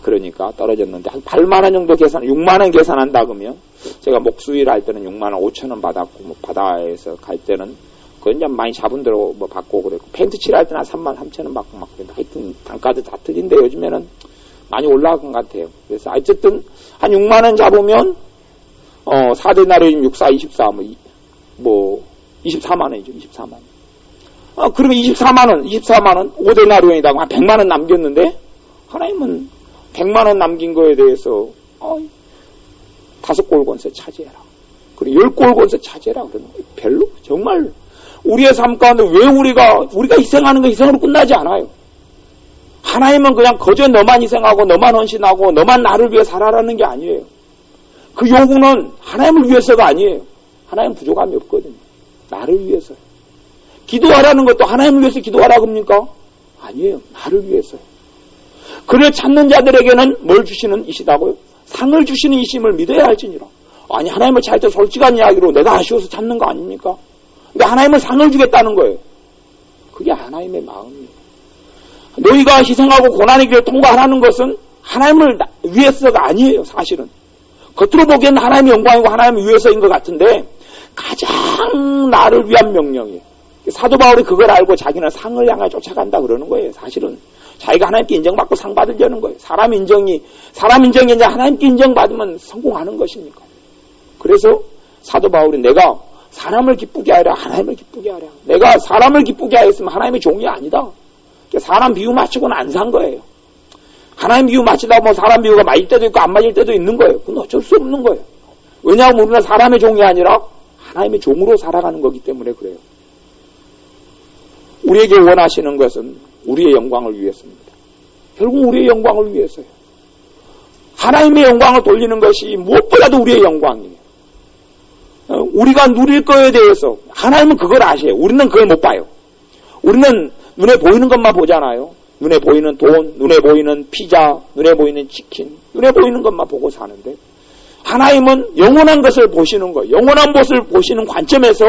그러니까 떨어졌는데 한 8만원 정도 계산, 6만원 계산한다 그러면 제가 목수일 할 때는 6만원 5천원 받았고 바다에서 갈 때는 그건 이제 많이 잡은 대로 받고 그랬고 펜트 칠할 때는 한 3만 3천원 받고 막 그랬는데 하여튼 단가도 다 틀린데 요즘에는 많이 올라간 것 같아요. 그래서 어쨌든 한 6만원 잡으면 4데나리온 6, 4, 24 24만원이죠. 24만원. 그러면 24만원 5데나리온이다. 한 100만원 남겼는데 하나님은 100만원 남긴 거에 대해서 5골 권세 차지해라. 그리고 10골 권세 차지해라. 그러는 거예요. 별로 정말 우리의 삶 가운데 왜 우리가 희생하는 거 희생으로 끝나지 않아요. 하나님은 그냥 거저 너만 희생하고 너만 헌신하고 너만 나를 위해 살아라는 게 아니에요. 그 요구는 하나님을 위해서가 아니에요. 하나님 부족함이 없거든요. 나를 위해서요. 기도하라는 것도 하나님을 위해서 기도하라고 합니까? 아니에요. 나를 위해서요. 그를 찾는 자들에게는 뭘 주시는 이시다고요? 상을 주시는 이심을 믿어야 할지니라. 아니, 하나님을 찾을 때 솔직한 이야기로 내가 아쉬워서 찾는 거 아닙니까? 근데 하나님은 상을 주겠다는 거예요. 그게 하나님의 마음이에요. 너희가 희생하고 고난의 길을 통과하라는 것은 하나님을 위해서가 아니에요, 사실은. 겉으로 보기에는 하나님의 영광이고 하나님을 위해서인 것 같은데 가장 나를 위한 명령이에요. 사도 바울이 그걸 알고 자기는 상을 향해 쫓아간다 그러는 거예요, 사실은. 자기가 하나님께 인정받고 상 받으려는 거예요. 사람 인정이 이제 하나님께 인정받으면 성공하는 것입니까? 그래서 사도 바울이 내가 사람을 기쁘게 하라, 하나님을 기쁘게 하라. 내가 사람을 기쁘게 하였으면 하나님의 종이 아니다. 사람 비유 맞추고는 안 산 거예요. 하나님 비유 맞추다 보면 사람 비유가 맞을 때도 있고 안 맞을 때도 있는 거예요. 그건 어쩔 수 없는 거예요. 왜냐하면 우리는 사람의 종이 아니라 하나님의 종으로 살아가는 거기 때문에 그래요. 우리에게 원하시는 것은 우리의 영광을 위해서입니다. 결국 우리의 영광을 위해서요. 하나님의 영광을 돌리는 것이 무엇보다도 우리의 영광이에요. 우리가 누릴 거에 대해서 하나님은 그걸 아셔요. 우리는 그걸 못 봐요. 우리는 눈에 보이는 것만 보잖아요. 눈에 보이는 돈, 눈에 보이는 피자, 눈에 보이는 치킨, 눈에 보이는 것만 보고 사는데 하나님은 영원한 것을 보시는 거예요. 영원한 것을 보시는 관점에서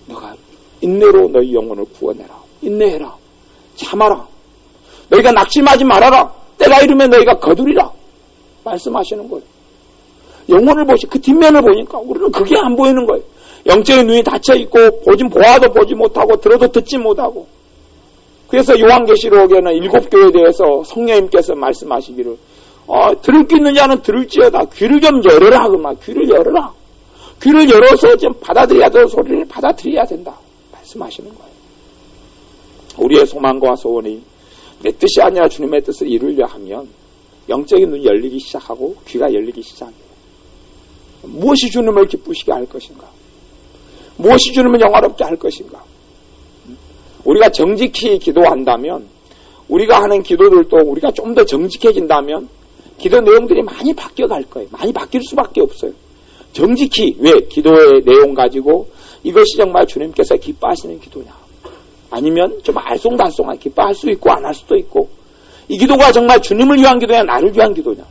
너가 인내로 너희 영혼을 구원해라. 인내해라. 참아라. 너희가 낙심하지 말아라. 때가 이르면 너희가 거두리라. 말씀하시는 거예요. 영혼을 그 뒷면을 보니까 우리는 그게 안 보이는 거예요. 영적인 눈이 닫혀있고 보아도 보지 못하고 들어도 듣지 못하고. 그래서 요한계시록에는 7교회에 대해서 성령님께서 말씀하시기를 들을 게 있는 자는 들을지어다. 귀를 좀 열어라. 귀를 열어라. 귀를 열어서 좀 받아들여야 될 소리를 받아들여야 된다. 말씀하시는 거예요. 우리의 소망과 소원이 내 뜻이 아니라 주님의 뜻을 이루려 하면 영적인 눈이 열리기 시작하고 귀가 열리기 시작해요. 무엇이 주님을 기쁘시게 할 것인가? 무엇이 주님을 영화롭게 할 것인가? 우리가 정직히 기도한다면 우리가 하는 기도들도 우리가 좀 더 정직해진다면 기도 내용들이 많이 바뀌어갈 거예요. 많이 바뀔 수밖에 없어요. 정직히 왜 기도의 내용 가지고 이것이 정말 주님께서 기뻐하시는 기도냐? 아니면 좀 알쏭달쏭한 기뻐할 수 있고 안 할 수도 있고 이 기도가 정말 주님을 위한 기도냐 나를 위한 기도냐?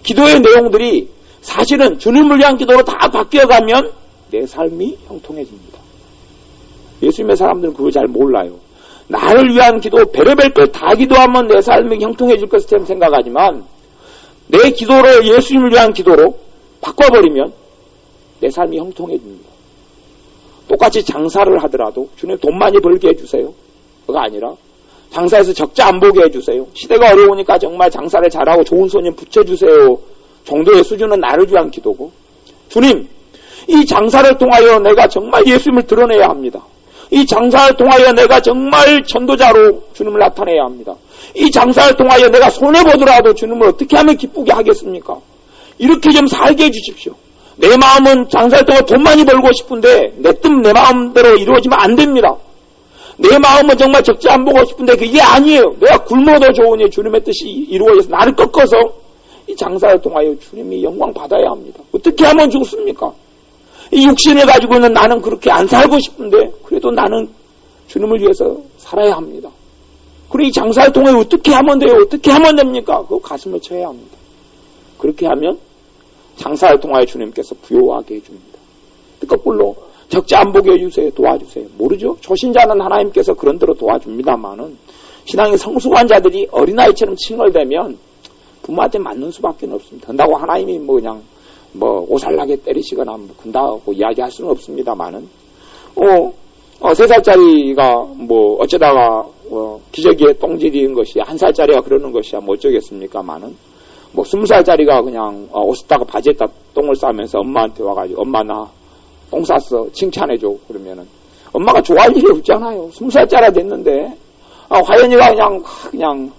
기도의 내용들이 사실은 주님을 위한 기도로 다 바뀌어가면 내 삶이 형통해집니다. 예수님의 사람들은 그걸 잘 몰라요. 나를 위한 기도, 별의별 걸 다 기도하면 내 삶이 형통해질 것처럼 생각하지만 내 기도를 예수님을 위한 기도로 바꿔버리면 내 삶이 형통해집니다. 똑같이 장사를 하더라도 주님 돈 많이 벌게 해주세요. 그거 아니라 장사에서 적자 안 보게 해주세요. 시대가 어려우니까 정말 장사를 잘하고 좋은 손님 붙여주세요. 정도의 수준은 나를 위한 기도고 주님 이 장사를 통하여 내가 정말 예수님을 드러내야 합니다. 이 장사를 통하여 내가 정말 전도자로 주님을 나타내야 합니다. 이 장사를 통하여 내가 손해보더라도 주님을 어떻게 하면 기쁘게 하겠습니까? 이렇게 좀 살게 해주십시오. 내 마음은 장사를 통해 돈 많이 벌고 싶은데 내 뜻 내 마음대로 이루어지면 안 됩니다. 내 마음은 정말 적자 안 보고 싶은데 그게 아니에요. 내가 굶어도 좋으니 주님의 뜻이 이루어져서 나를 꺾어서 이 장사를 통하여 주님이 영광 받아야 합니다. 어떻게 하면 좋습니까? 이 육신을 가지고는 나는 그렇게 안 살고 싶은데 그래도 나는 주님을 위해서 살아야 합니다. 그리고 이 장사를 통해 어떻게 하면 돼요? 어떻게 하면 됩니까? 그거 가슴을 쳐야 합니다. 그렇게 하면 장사를 통하여 주님께서 부요하게 해줍니다. 거꾸로 적자 안 보게 해주세요. 도와주세요. 모르죠? 초신자는 하나님께서 그런 대로 도와줍니다만은 신앙이 성숙한 자들이 어린아이처럼 칭얼대면 부모한테 맞는 수밖에 없습니다. 그런다고 하나님이 그냥 오살나게 때리시거나 군다고 이야기할 수는 없습니다만은 3살짜리가 어쩌다가 기저귀에 똥 지린 것이 1살짜리가 그러는 것이야 어쩌겠습니까만은 20살짜리가 그냥 옷 쓰다가 바지에다 똥을 싸면서 엄마한테 와가지고 엄마 나 똥 쌌어 칭찬해줘 그러면은 엄마가 좋아할 일이 없잖아요. 20살짜리가 됐는데 화연이가 그냥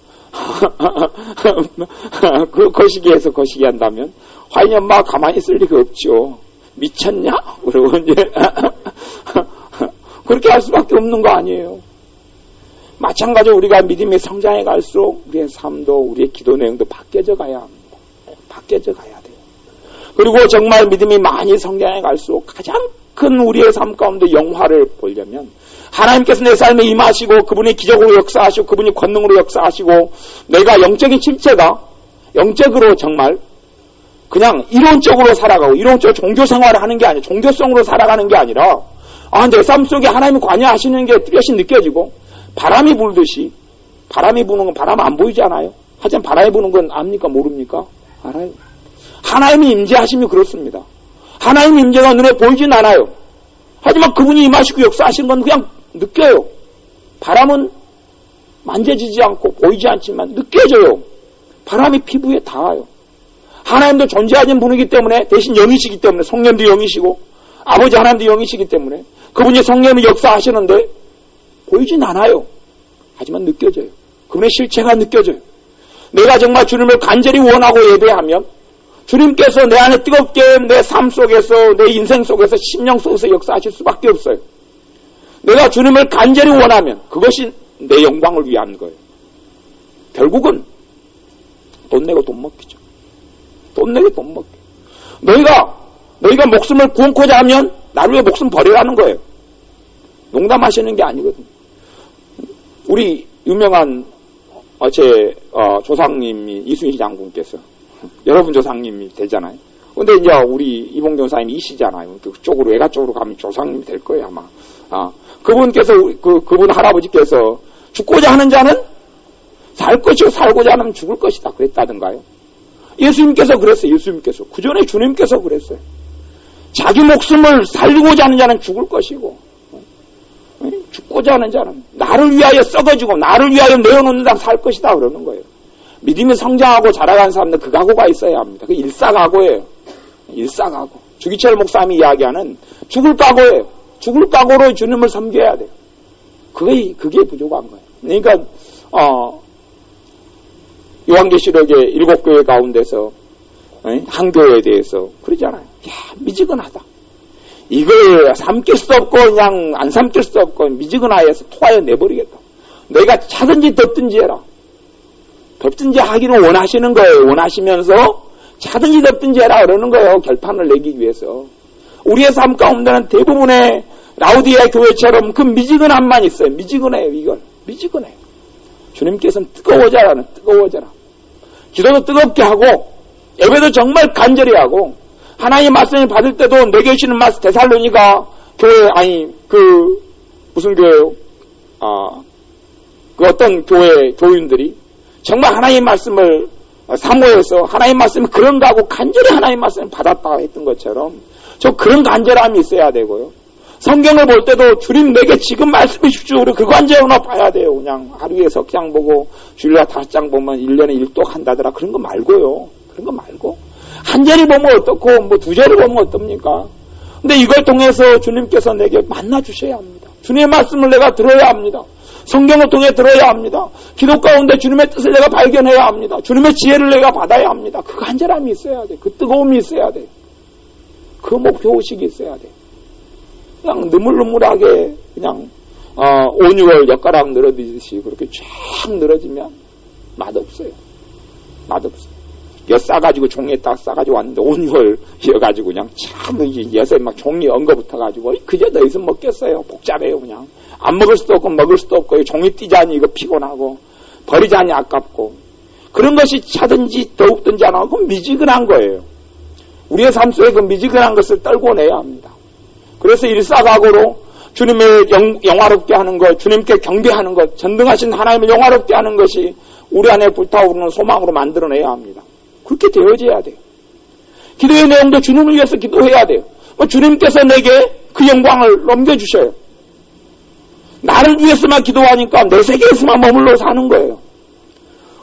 그 거시기에서 거시기 한다면 화연이 엄마가 가만히 있을 리가 없죠. 미쳤냐? 그러고 이제 그렇게 할 수밖에 없는 거 아니에요. 마찬가지로 우리가 믿음이 성장해 갈수록 우리의 삶도 우리의 기도 내용도 바뀌어져 가야 합니다. 바뀌어져 가야 돼요. 그리고 정말 믿음이 많이 성장해 갈수록 가장 큰 우리의 삶 가운데 영화를 보려면 하나님께서 내 삶에 임하시고 그분이 기적으로 역사하시고 그분이 권능으로 역사하시고 내가 영적인 실체가 영적으로 정말 그냥 이론적으로 살아가고 이론적으로 종교생활을 하는 게 아니라 종교성으로 살아가는 게 아니라 내 삶 속에 하나님이 관여하시는 게 뚜렷이 느껴지고 바람이 불듯이 바람이 부는 건 바람 안 보이지 않아요? 하지만 바람이 부는 건 압니까? 모릅니까? 알아요. 하나님이 임재하심이 그렇습니다. 하나님 임재가 눈에 보이진 않아요. 하지만 그분이 임하시고 역사하신 건 그냥 느껴요. 바람은 만져지지 않고 보이지 않지만 느껴져요. 바람이 피부에 닿아요. 하나님도 존재하는 분이기 때문에 대신 영이시기 때문에 성령도 영이시고 아버지 하나님도 영이시기 때문에 그분이 성령이 역사하시는데 보이진 않아요. 하지만 느껴져요. 그분의 실체가 느껴져요. 내가 정말 주님을 간절히 원하고 예배하면 주님께서 내 안에 뜨겁게 내 삶 속에서 내 인생 속에서 심령 속에서 역사하실 수밖에 없어요. 내가 주님을 간절히 원하면 그것이 내 영광을 위한 거예요. 결국은 돈 내고 돈 먹기죠. 돈 내고 돈 먹기. 너희가 목숨을 구원코자 하면 나를 위해 목숨 버리라는 거예요. 농담하시는 게 아니거든요. 우리 유명한 조상님이 이순신 장군께서 여러분 조상님이 되잖아요. 근데 이제 우리 이봉 교사님이 이시잖아요. 그쪽으로 외가 쪽으로 가면 조상님이 될 거예요 아마. 그분께서 그분 할아버지께서 죽고자 하는 자는 살 것이고 살고자 하면 죽을 것이다 그랬다던가요. 예수님께서 그랬어요. 예수님께서 그전에 주님께서 그랬어요. 자기 목숨을 살리고자 하는 자는 죽을 것이고 죽고자 하는 자는 나를 위하여 썩어지고 나를 위하여 내어놓는 자 살 것이다 그러는 거예요. 믿음이 성장하고 자라가는 사람들 그 각오가 있어야 합니다. 그 일사각오예요. 일사각오. 주기철 목사님이 이야기하는 죽을 각오예요. 죽을 각오로 주님을 섬겨야 돼요. 그게 부족한 거예요. 그러니까 요한계시록의 7교회 가운데서 한 교회에 대해서 그러잖아요. 미지근하다. 이걸 삼킬 수 없고 그냥 안 삼킬 수 없고 미지근하여서 토하여 내버리겠다. 너희가 차든지 덥든지 해라. 덥든지 하기를 원하시는 거예요. 원하시면서 차든지 덥든지 해라 그러는 거예요. 결판을 내기 위해서. 우리의 삶 가운데는 대부분의 라우디아 교회처럼 그 미지근함만 있어요. 미지근해요. 이걸. 미지근해요. 주님께서는 뜨거워져라. 기도도 뜨겁게 하고 예배도 정말 간절히 하고 하나님의 말씀을 받을 때도 내게 주시는 말씀 데살로니가 교회 무슨 교회요? 그 어떤 교회 교인들이 정말 하나님의 말씀을 사모해서 하나님의 말씀이 그런가 하고 간절히 하나님의 말씀을 받았다고 했던 것처럼 그런 간절함이 있어야 되고요. 성경을 볼 때도 주님 내게 지금 말씀해 주십시오. 우리 그 관점으로 봐야 돼요. 그냥 하루에 석장 보고 주일날 5장 보면 1년에 1독 한다더라. 그런 거 말고요. 그런 거 말고 한 절을 보면 어떻고 2절을 보면 어떻습니까? 근데 이걸 통해서 주님께서 내게 만나 주셔야 합니다. 주님의 말씀을 내가 들어야 합니다. 성경을 통해 들어야 합니다. 기도 가운데 주님의 뜻을 내가 발견해야 합니다. 주님의 지혜를 내가 받아야 합니다. 그 간절함이 있어야 돼. 그 뜨거움이 있어야 돼. 그 목표의식이 있어야 돼. 그냥 느물느물하게 그냥 5, 6월 엿가락 늘어지듯이 그렇게 쫙 늘어지면 맛없어요. 맛없어요. 엿 싸가지고 종이에 딱 싸가지고 왔는데 5, 6월 이어가지고 그냥 참 엿에 막 종이 엉거붙어가지고 그저 더 있으면 먹겠어요. 복잡해요 그냥. 안 먹을 수도 없고 먹을 수도 없고 종이 띄자니 이거 피곤하고 버리자니 아깝고 그런 것이 차든지 더욱든지 안 하고 미지근한 거예요. 우리의 삶 속에 그 미지근한 것을 떨궈내야 합니다. 그래서 일사각오로 주님을 영화롭게 하는 것, 주님께 경배하는 것, 전능하신 하나님을 영화롭게 하는 것이 우리 안에 불타오르는 소망으로 만들어내야 합니다. 그렇게 되어져야 돼요. 기도의 내용도 주님을 위해서 기도해야 돼요. 주님께서 내게 그 영광을 넘겨주셔요. 나를 위해서만 기도하니까 내 세계에서만 머물러 사는 거예요.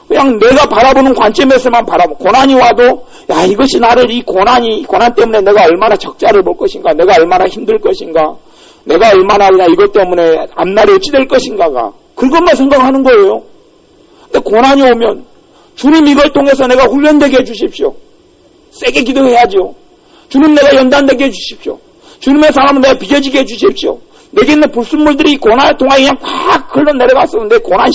그냥 내가 바라보는 관점에서만 바라보고 고난이 와도 이것이 나를 이 고난 때문에 내가 얼마나 적자를 볼 것인가, 내가 얼마나 힘들 것인가, 내가 얼마나 그냥 이것 때문에 앞날이 어찌 될 것인가가 그것만 생각하는 거예요. 근데 고난이 오면 주님 이걸 통해서 내가 훈련되게 해주십시오. 세게 기도해야죠. 주님 내가 연단되게 해주십시오. 주님의 사람은 내가 비겨지게 해주십시오. 내게 있는 불순물들이 고난을 통하여 그냥 팍 흘러내려갔어. 내 고난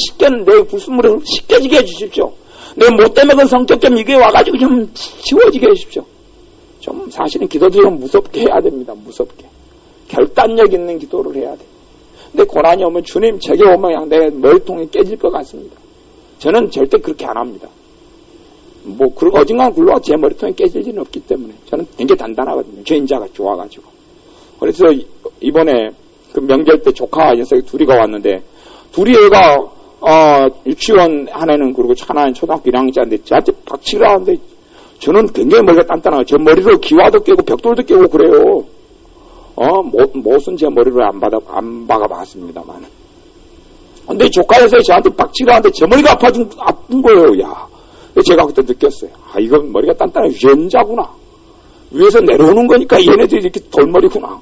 내 불순물을 씻겨지게 해주십시오. 내 못돼 먹은 성격 좀 이게 와가지고 좀 지워지게 해주십시오. 좀 사실은 기도도 좀 무섭게 해야 됩니다. 무섭게. 결단력 있는 기도를 해야 돼. 근데 고난이 오면 주님 제게 오면 그냥 내 머리통이 깨질 것 같습니다. 저는 절대 그렇게 안 합니다. 뭐 어딘가 굴러가 제 머리통이 깨질 일은 없기 때문에 저는 굉장히 단단하거든요. 죄인자가 좋아가지고. 그래서 이번에 그 명절 때 조카 녀석이 둘이가 왔는데 둘이 애가 유치원 하나는 그리고 하나는 초등학교 1학년짜리인데 저한테 박치기를 하는데 저는 굉장히 머리가 단단하고 저 머리로 기와도 깨고 벽돌도 깨고 그래요. 못은 제 머리로 안 박아봤습니다만. 근데 조카 녀석이 저한테 박치기를 하는데 제 머리가 아픈 거예요. 야. 제가 그때 느꼈어요. 아, 이건 머리가 단단한 유전자구나. 위에서 내려오는 거니까 얘네들이 이렇게 돌머리구나.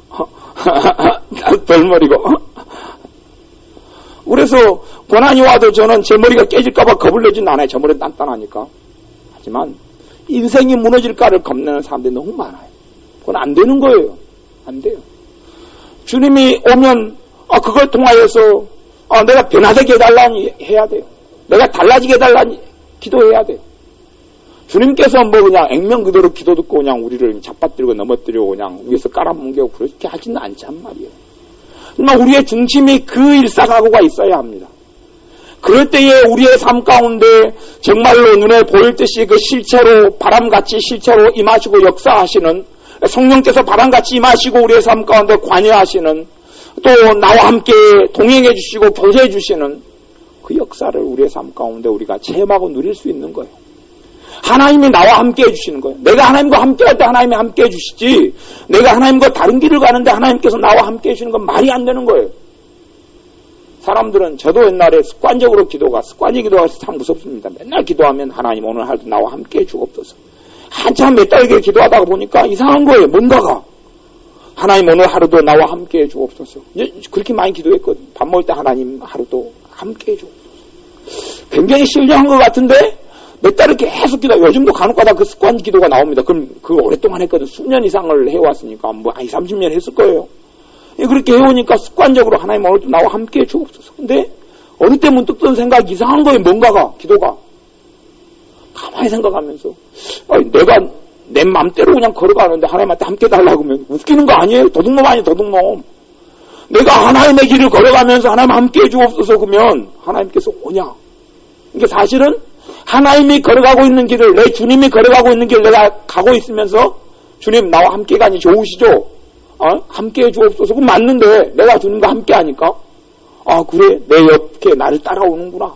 돌머리고. 그래서 고난이 와도 저는 제 머리가 깨질까봐 겁을 내진 않아요. 저 머리 단단하니까. 하지만 인생이 무너질까를 겁내는 사람들이 너무 많아요. 그건 안 되는 거예요. 안 돼요. 주님이 오면 그걸 통하여서 내가 변화되게 해달라니 해야 돼요. 내가 달라지게 해달라니 기도해야 돼요. 주님께서 뭐 그냥 액면 그대로 기도 듣고 그냥 우리를 잡아뜨리고 넘어뜨리고 그냥 위에서 깔아뭉개고 그렇게 하지는 않단 말이에요. 그러나 우리의 중심이 그 일사각오가 있어야 합니다. 그럴 때에 우리의 삶 가운데 정말로 눈에 보일 듯이 그 실체로 바람같이 실체로 임하시고 역사하시는 성령께서 바람같이 임하시고 우리의 삶 가운데 관여하시는 또 나와 함께 동행해 주시고 교제해 주시는 그 역사를 우리의 삶 가운데 우리가 체험하고 누릴 수 있는 거예요. 하나님이 나와 함께 해주시는 거예요. 내가 하나님과 함께 할 때 하나님이 함께 해주시지 내가 하나님과 다른 길을 가는데 하나님께서 나와 함께 해주시는 건 말이 안 되는 거예요. 사람들은 저도 옛날에 습관적으로 기도가 참 무섭습니다. 맨날 기도하면 하나님 오늘 하루도 나와 함께 해주옵소서. 한참 몇 달게 기도하다가 보니까 이상한 거예요. 뭔가가. 하나님 오늘 하루도 나와 함께 해주옵소서. 그렇게 많이 기도했거든요. 밥 먹을 때 하나님 하루도 함께 해주옵소서. 굉장히 신령한 것 같은데 몇 달을 계속 요즘도 간혹가다 그 습관 기도가 나옵니다. 그럼 그거 오랫동안 했거든. 수년 이상을 해왔으니까 뭐 30년 했을 거예요. 그렇게 해오니까 습관적으로 하나님 오늘도 나와 함께 해주옵소서. 근데 어느 때 문득 든 생각이 이상한 거예요. 뭔가가 기도가. 가만히 생각하면서 내가 내 맘대로 그냥 걸어가는데 하나님한테 함께 달라고 하면 웃기는 거 아니에요? 도둑놈 아니에요? 도둑놈. 내가 하나님의 길을 걸어가면서 하나님 함께 해주옵소서 그러면 하나님께서 오냐. 이게 사실은 하나님이 걸어가고 있는 길을 내 주님이 걸어가고 있는 길을 내가 가고 있으면서 주님 나와 함께 가니 좋으시죠? 함께 해주옵소서. 그건 맞는데 내가 주님과 함께 하니까 그래 내 옆에 나를 따라오는구나.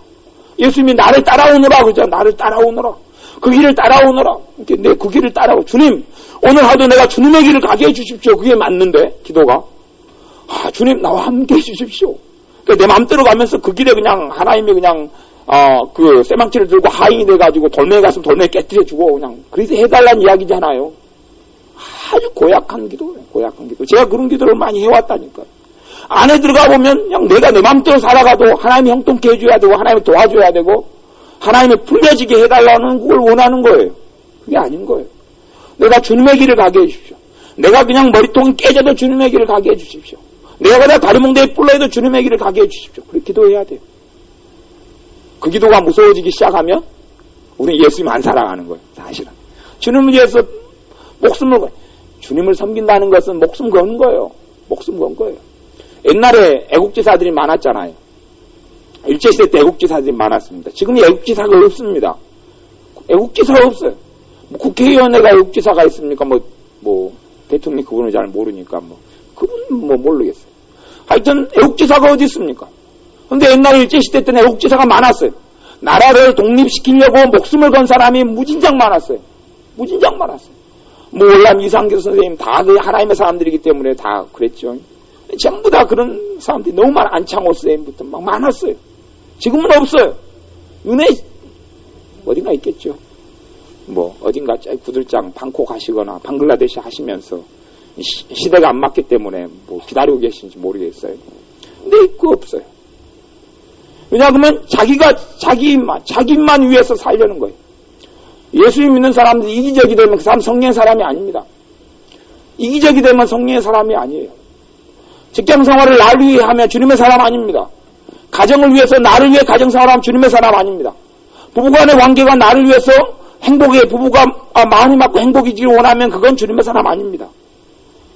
예수님이 나를 따라오느라 그죠? 나를 따라오느라. 그 길을 따라오느라. 내 그 길을 따라오. 주님 오늘 하도 내가 주님의 길을 가게 해주십시오. 그게 맞는데 기도가. 주님 나와 함께 해주십시오. 그러니까 내 마음대로 가면서 그 길에 그냥 하나님이 그냥 그 쇠망치를 들고 하인이 돼가지고 돌멩이 갔으면 돌멩이 깨뜨려주고 그냥 그래서 해달라는 이야기잖아요. 아주 고약한 기도예요. 고약한 기도. 제가 그런 기도를 많이 해왔다니까요. 안에 들어가 보면 그냥 내가 내 마음대로 살아가도 하나님이 형통케 해줘야 되고 하나님이 도와줘야 되고 하나님이 풀려지게 해달라는 걸 원하는 거예요. 그게 아닌 거예요. 내가 주님의 길을 가게 해주십시오. 내가 그냥 머리통이 깨져도 주님의 길을 가게 해주십시오. 내가 그냥 다리 몽대에 뿔러해도 주님의 길을 가게 해주십시오. 그렇게 기도해야 돼요. 그 기도가 무서워지기 시작하면 우리는 예수님 안 살아가는 거예요. 사실은. 주님을 위해서 목숨을 주님을 섬긴다는 것은 목숨 건 거예요. 목숨 건 거예요. 옛날에 애국지사들이 많았잖아요. 일제시대 때 애국지사들이 많았습니다. 지금 애국지사가 없습니다. 애국지사가 없어요. 국회의원회가 애국지사가 있습니까? 뭐 대통령이 그분을 잘 모르니까 그분 모르겠어요. 하여튼 애국지사가 어디 있습니까? 근데 옛날에 일제시대 때는 애국지사가 많았어요. 나라를 독립시키려고 목숨을 건 사람이 무진장 많았어요. 무진장 많았어요. 월남 이상교 선생님 다 그 하나님의 사람들이기 때문에 다 그랬죠. 전부 다 그런 사람들이 너무 많아. 안창호 선생님부터 막 많았어요. 지금은 없어요. 눈에 어딘가 있겠죠. 어딘가 구들장 방콕 하시거나 방글라데시 하시면서 시대가 안 맞기 때문에 기다리고 계신지 모르겠어요. 근데 그거 없어요. 왜냐하면 자기만 위해서 살려는 거예요. 예수님 믿는 사람들이 이기적이 되면 그 사람 성령의 사람이 아닙니다. 이기적이 되면 성령의 사람이 아니에요. 직장생활을 나를 위해 하면 주님의 사람 아닙니다. 가정을 위해서 나를 위해 가정생활하면 주님의 사람 아닙니다. 부부간의 관계가 나를 위해서 부부가 마음이 맞고 행복이기를 원하면 그건 주님의 사람 아닙니다.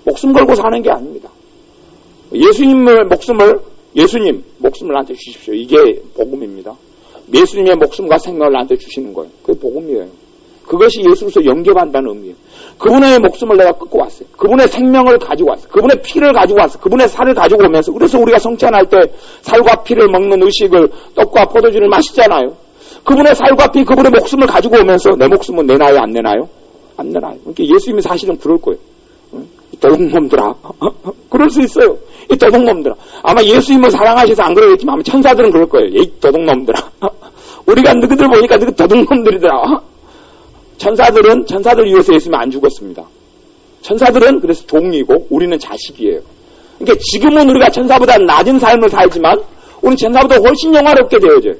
목숨 걸고 사는 게 아닙니다. 예수님의 목숨을 예수님 목숨을 나한테 주십시오. 이게 복음입니다. 예수님의 목숨과 생명을 나한테 주시는 거예요. 그게 복음이에요. 그것이 예수로서 영접한다는 의미예요. 그분의 목숨을 내가 끊고 왔어요. 그분의 생명을 가지고 왔어요. 그분의 피를 가지고 왔어요. 그분의 살을 가지고 오면서, 그래서 우리가 성찬할 때 살과 피를 먹는 의식을, 떡과 포도주를 마시잖아요. 그분의 살과 피, 그분의 목숨을 가지고 오면서 내 목숨은 내놔요, 안 내놔요? 안 내놔요. 그러니까 예수님이 사실은 그럴 거예요. 이 도둑놈들아. 그럴 수 있어요. 이 도둑놈들아. 아마 예수님을 사랑하셔서 안 그러겠지만 아마 천사들은 그럴 거예요. 이 도둑놈들아. 우리가 너희들 보니까 너희 도둑놈들이더라. 천사들 위해서 예수님이 안 죽었습니다. 천사들은 그래서 종이고 우리는 자식이에요. 그러니까 지금은 우리가 천사보다 낮은 삶을 살지만 우리는 천사보다 훨씬 영화롭게 되어져요.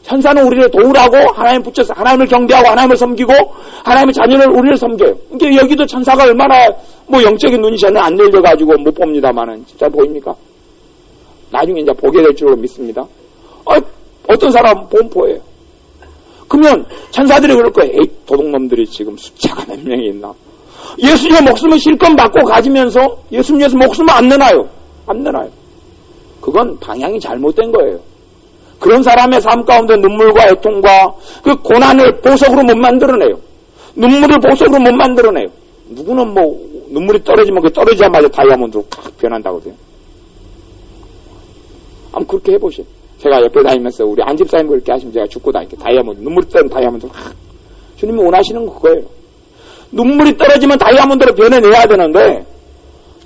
천사는 우리를 도우라고 하나님 붙여서 하나님을 경배하고 하나님을 섬기고 하나님의 자녀를 우리를 섬겨요. 그러니까 여기도 천사가 얼마나 영적인 눈이 저는 안 열려가지고 못 봅니다만은 진짜 보입니까? 나중에 이제 보게 될 줄로 믿습니다. 어떤 사람은 본포예요. 그러면 천사들이 그럴 거예요. 에이, 도둑놈들이 지금 숫자가 몇 명이 있나? 예수님의 목숨을 실컷 받고 가지면서 예수님에서 목숨을 안 내놔요. 안 내놔요. 그건 방향이 잘못된 거예요. 그런 사람의 삶 가운데 눈물과 애통과 그 고난을 보석으로 못 만들어내요. 눈물을 보석으로 못 만들어내요. 누구는 눈물이 떨어지면 그 떨어지자마자 다이아몬드로 팍 변한다고 그래요. 한번 그렇게 해보세요. 제가 옆에 다니면서 우리 안 집사님 그렇게 하시면 제가 죽고 다니까 다이아몬드, 눈물이 떨어지면 다이아몬드로 주님이 원하시는 건 그거예요. 눈물이 떨어지면 다이아몬드로 변해내야 되는데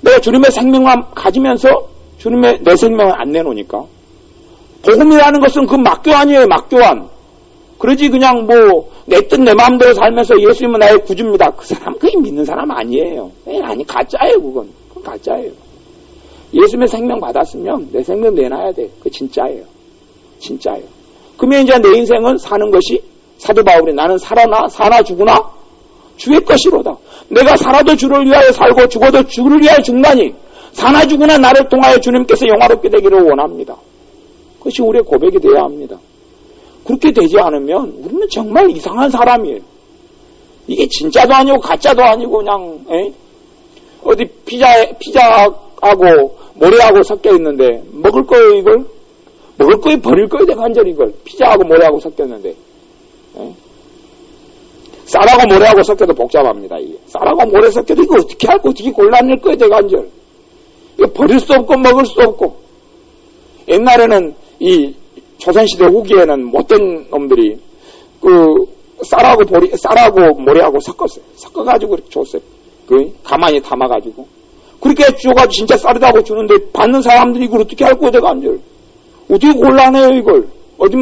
내가 주님의 생명만 가지면서 주님의 내 생명을 안 내놓으니까 복음이라는 것은 그 막교환이에요. 막교환. 그러지 그냥 내 뜻 내 마음대로 살면서 예수님은 나의 구주입니다. 그 사람 그게 믿는 사람 아니에요. 아니 가짜예요. 그건 가짜예요. 예수님의 생명 받았으면 내 생명 내놔야 돼. 그게 진짜예요. 진짜예요. 그러면 이제 내 인생은 사는 것이 사도 바울이 나는 사나 죽으나 주의 것이로다. 내가 살아도 주를 위하여 살고 죽어도 주를 위하여 죽나니 사나 죽으나 나를 통하여 주님께서 영화롭게 되기를 원합니다. 그것이 우리의 고백이 되어야 합니다. 그렇게 되지 않으면 우리는 정말 이상한 사람이에요. 이게 진짜도 아니고 가짜도 아니고 그냥 어디 피자하고 모래하고 섞여 있는데 먹을 거예요 이걸? 먹을 거예요 버릴 거예요 내가 간절히 이걸? 피자하고 모래하고 섞였는데 쌀하고 모래하고 섞여도 복잡합니다. 이게. 쌀하고 모래 섞여도 이거 어떻게 할거 어떻게 골라낼 거예요 내가 간절? 이거 버릴 수 없고 먹을 수 없고. 옛날에는 이 조선시대 후기에는 못된 놈들이 쌀하고 모래하고 섞었어요. 섞어가지고 이렇게 줬어요. 가만히 담아가지고. 그렇게 줘가지고 진짜 쌀이라고 주는데 받는 사람들이 이걸 어떻게 할 거야, 내가 안절. 어떻게 곤란해요, 이걸. 어디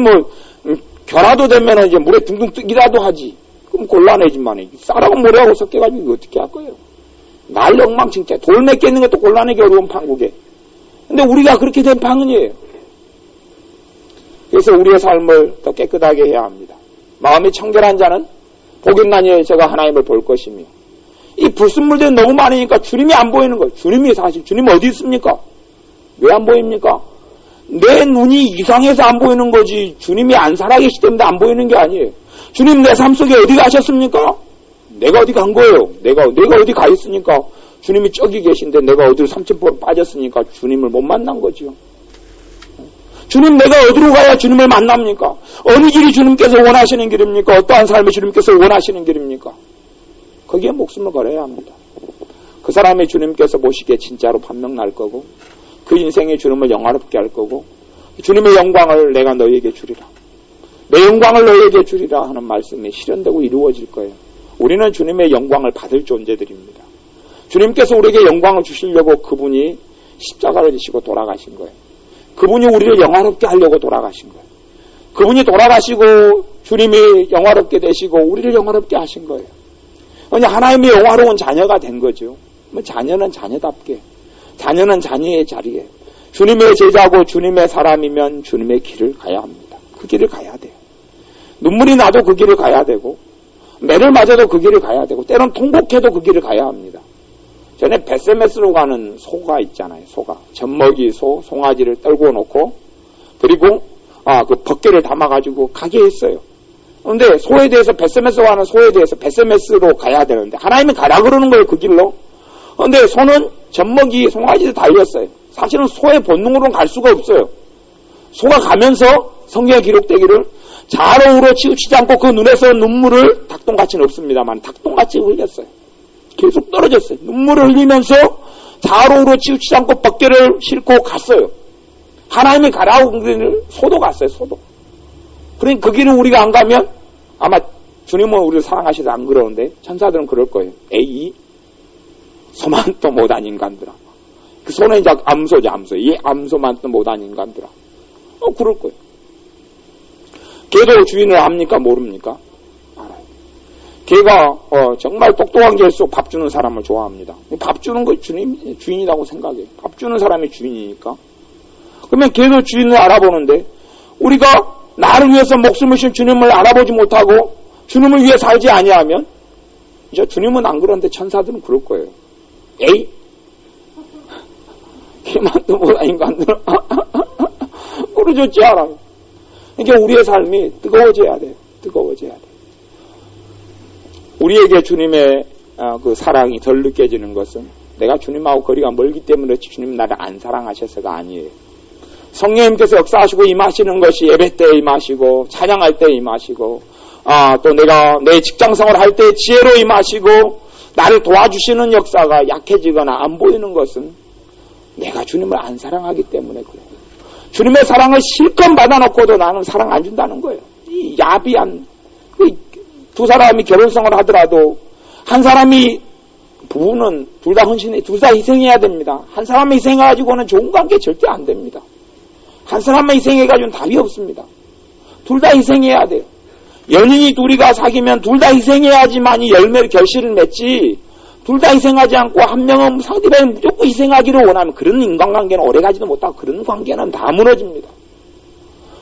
결하도 되면 이제 물에 둥둥 뜨기라도 하지. 그럼 곤란해지만 쌀하고 모래하고 섞여가지고 이거 어떻게 할 거예요. 날 엉망진짜. 돌 몇 개 있는 것도 곤란하기 어려운 판국에. 근데 우리가 그렇게 된 방은이에요. 그래서 우리의 삶을 더 깨끗하게 해야 합니다. 마음이 청결한 자는 복있나니 제가 하나님을 볼 것이며 이 불순물들이 너무 많으니까 주님이 안 보이는 거예요. 주님이 사실 주님 어디 있습니까? 왜 안 보입니까? 내 눈이 이상해서 안 보이는 거지 주님이 안 살아계시기 때문에 안 보이는 게 아니에요. 주님 내 삶 속에 어디 가셨습니까? 내가 어디 간 거예요? 내가 어디 가 있으니까 주님이 저기 계신데 내가 어디로 삼천포로 빠졌으니까 주님을 못 만난 거지요. 주님 내가 어디로 가야 주님을 만납니까? 어느 길이 주님께서 원하시는 길입니까? 어떠한 삶이 주님께서 원하시는 길입니까? 거기에 목숨을 걸어야 합니다. 그 사람이 주님께서 보시기에 진짜로 반명 날 거고 그 인생에 주님을 영화롭게 할 거고 주님의 영광을 내가 너희에게 주리라. 내 영광을 너희에게 주리라 하는 말씀이 실현되고 이루어질 거예요. 우리는 주님의 영광을 받을 존재들입니다. 주님께서 우리에게 영광을 주시려고 그분이 십자가를 지시고 돌아가신 거예요. 그분이 우리를 영화롭게 하려고 돌아가신 거예요. 그분이 돌아가시고 주님이 영화롭게 되시고 우리를 영화롭게 하신 거예요. 그러니까 하나님의 영화로운 자녀가 된 거죠. 자녀는 자녀답게, 자녀는 자녀의 자리에 주님의 제자고 주님의 사람이면 주님의 길을 가야 합니다. 그 길을 가야 돼요. 눈물이 나도 그 길을 가야 되고 매를 맞아도 그 길을 가야 되고 때론 통곡해도 그 길을 가야 합니다. 전에 베세메스로 가는 소가 있잖아요. 소가 젖먹이 소 송아지를 떨고 놓고 그리고 그 벗개를 담아가지고 가게 했어요. 그런데 소에 대해서 베세메스로 가는 소에 대해서 베세메스로 가야 되는데 하나님이 가라 그러는 거예요. 그 길로. 그런데 소는 젖먹이 송아지를 달렸어요. 사실은 소의 본능으로는 갈 수가 없어요. 소가 가면서 성경에 기록되기를 자로 울어 치우치지 않고 그 눈에서 눈물을 닭똥같이는 없습니다만 닭똥같이 흘렸어요. 계속 떨어졌어요. 눈물을 흘리면서 자로 울어 치우치지 않고 벗개를 싣고 갔어요. 하나님이 가라고 그러기를 소도 갔어요. 소도. 그러니까 그 길을 우리가 안 가면 아마 주님은 우리를 사랑하셔서 안 그러는데 천사들은 그럴 거예요. 에이 소만도 못한 인간들아. 그 소는 이제 암소죠. 암소. 이 암소만도 못한 인간들아. 그럴 거예요. 개도 주인을 압니까? 모릅니까? 알아요. 개가 정말 똑똑한 개일수록 밥 주는 사람을 좋아합니다. 밥 주는 거 주인이라고 생각해요. 밥 주는 사람이 주인이니까. 그러면 개도 주인을 알아보는데 우리가 나를 위해서 목숨을 신 주님을 알아보지 못하고 주님을 위해 살지 아니하면 이제 주님은 안 그러는데 천사들은 그럴 거예요. 에이? 개만도 못한 인간들은 그러졌지 않아요. 그러니까 우리의 삶이 뜨거워져야 돼요. 뜨거워져야 돼요. 우리에게 주님의 그 사랑이 덜 느껴지는 것은 내가 주님하고 거리가 멀기 때문에 주님 나를 안 사랑하셔서가 아니에요. 성령님께서 역사하시고 임하시는 것이 예배 때 임하시고 찬양할 때 임하시고 또 내가 내 직장생활 할 때 지혜로 임하시고 나를 도와주시는 역사가 약해지거나 안 보이는 것은 내가 주님을 안 사랑하기 때문에 그래요. 주님의 사랑을 실컷 받아놓고도 나는 사랑 안 준다는 거예요. 이 야비한 두 사람이 결혼생활을 하더라도 한 사람이 부부는 둘 다 헌신해, 둘 다 희생해야 됩니다. 한 사람이 희생해가지고는 좋은 관계 절대 안 됩니다. 한 사람만 희생해가지고는 답이 없습니다. 둘 다 희생해야 돼요. 연인이 둘이가 사귀면 둘 다 희생해야지만이 열매를 결실을 맺지 둘 다 희생하지 않고 한 명은 상대방이 무조건 희생하기를 원하면 그런 인간관계는 오래가지도 못하고 그런 관계는 다 무너집니다.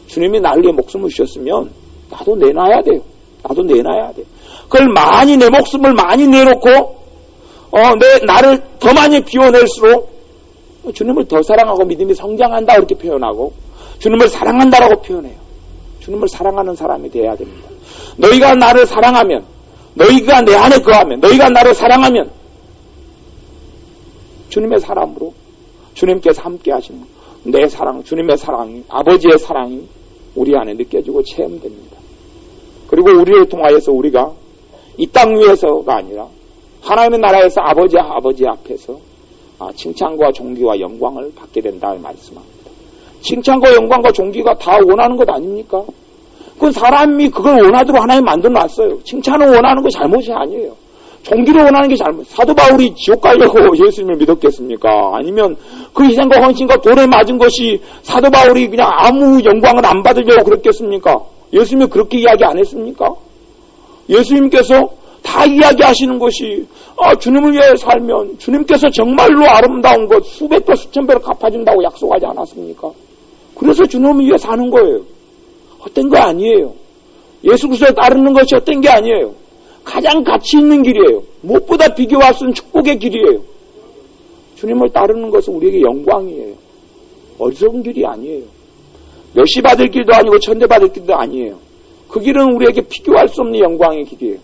주님이 나를 위해 목숨을 주셨으면 나도 내놔야 돼요. 나도 내놔야 돼요. 그걸 많이 내 목숨을 많이 내놓고 나를 더 많이 비워낼수록 주님을 더 사랑하고 믿음이 성장한다 이렇게 표현하고 주님을 사랑한다라고 표현해요. 주님을 사랑하는 사람이 되어야 됩니다. 너희가 나를 사랑하면 너희가 내 안에 거하면 너희가 나를 사랑하면 주님의 사랑으로 주님께서 함께 하시는 내 사랑, 주님의 사랑이 아버지의 사랑이 우리 안에 느껴지고 체험됩니다. 그리고 우리를 통하여서 우리가 이 땅 위에서가 아니라 하나님의 나라에서 아버지 앞에서 칭찬과 존귀와 영광을 받게 된다는 말씀합니다. 칭찬과 영광과 존귀가 다 원하는 것 아닙니까? 그건 사람이 그걸 원하도록 하나님 만들어놨어요. 칭찬을 원하는 거 잘못이 아니에요. 존귀를 원하는 게 잘못. 사도 바울이 지옥 가려고 예수님을 믿었겠습니까? 아니면 그 희생과 헌신과 돌에 맞은 것이 사도 바울이 그냥 아무 영광을 안 받으려고 그랬겠습니까? 예수님이 그렇게 이야기 안 했습니까? 예수님께서 다 이야기하시는 것이 주님을 위해 살면 주님께서 정말로 아름다운 것 수백 배 수천 배로 갚아준다고 약속하지 않았습니까? 그래서 주님을 위해 사는 거예요. 헛된 거 아니에요. 예수 그리스도에 따르는 것이 헛된 게 아니에요. 가장 가치 있는 길이에요. 무엇보다 비교할 수 있는 축복의 길이에요. 주님을 따르는 것은 우리에게 영광이에요. 어리석은 길이 아니에요. 멸시 받을 길도 아니고 천대 받을 길도 아니에요. 그 길은 우리에게 비교할 수 없는 영광의 길이에요.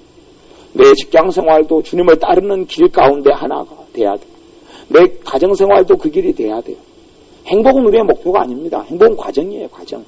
내 직장생활도 주님을 따르는 길 가운데 하나가 돼야 돼요. 내 가정생활도 그 길이 돼야 돼요. 행복은 우리의 목표가 아닙니다. 행복은 과정이에요. 과정.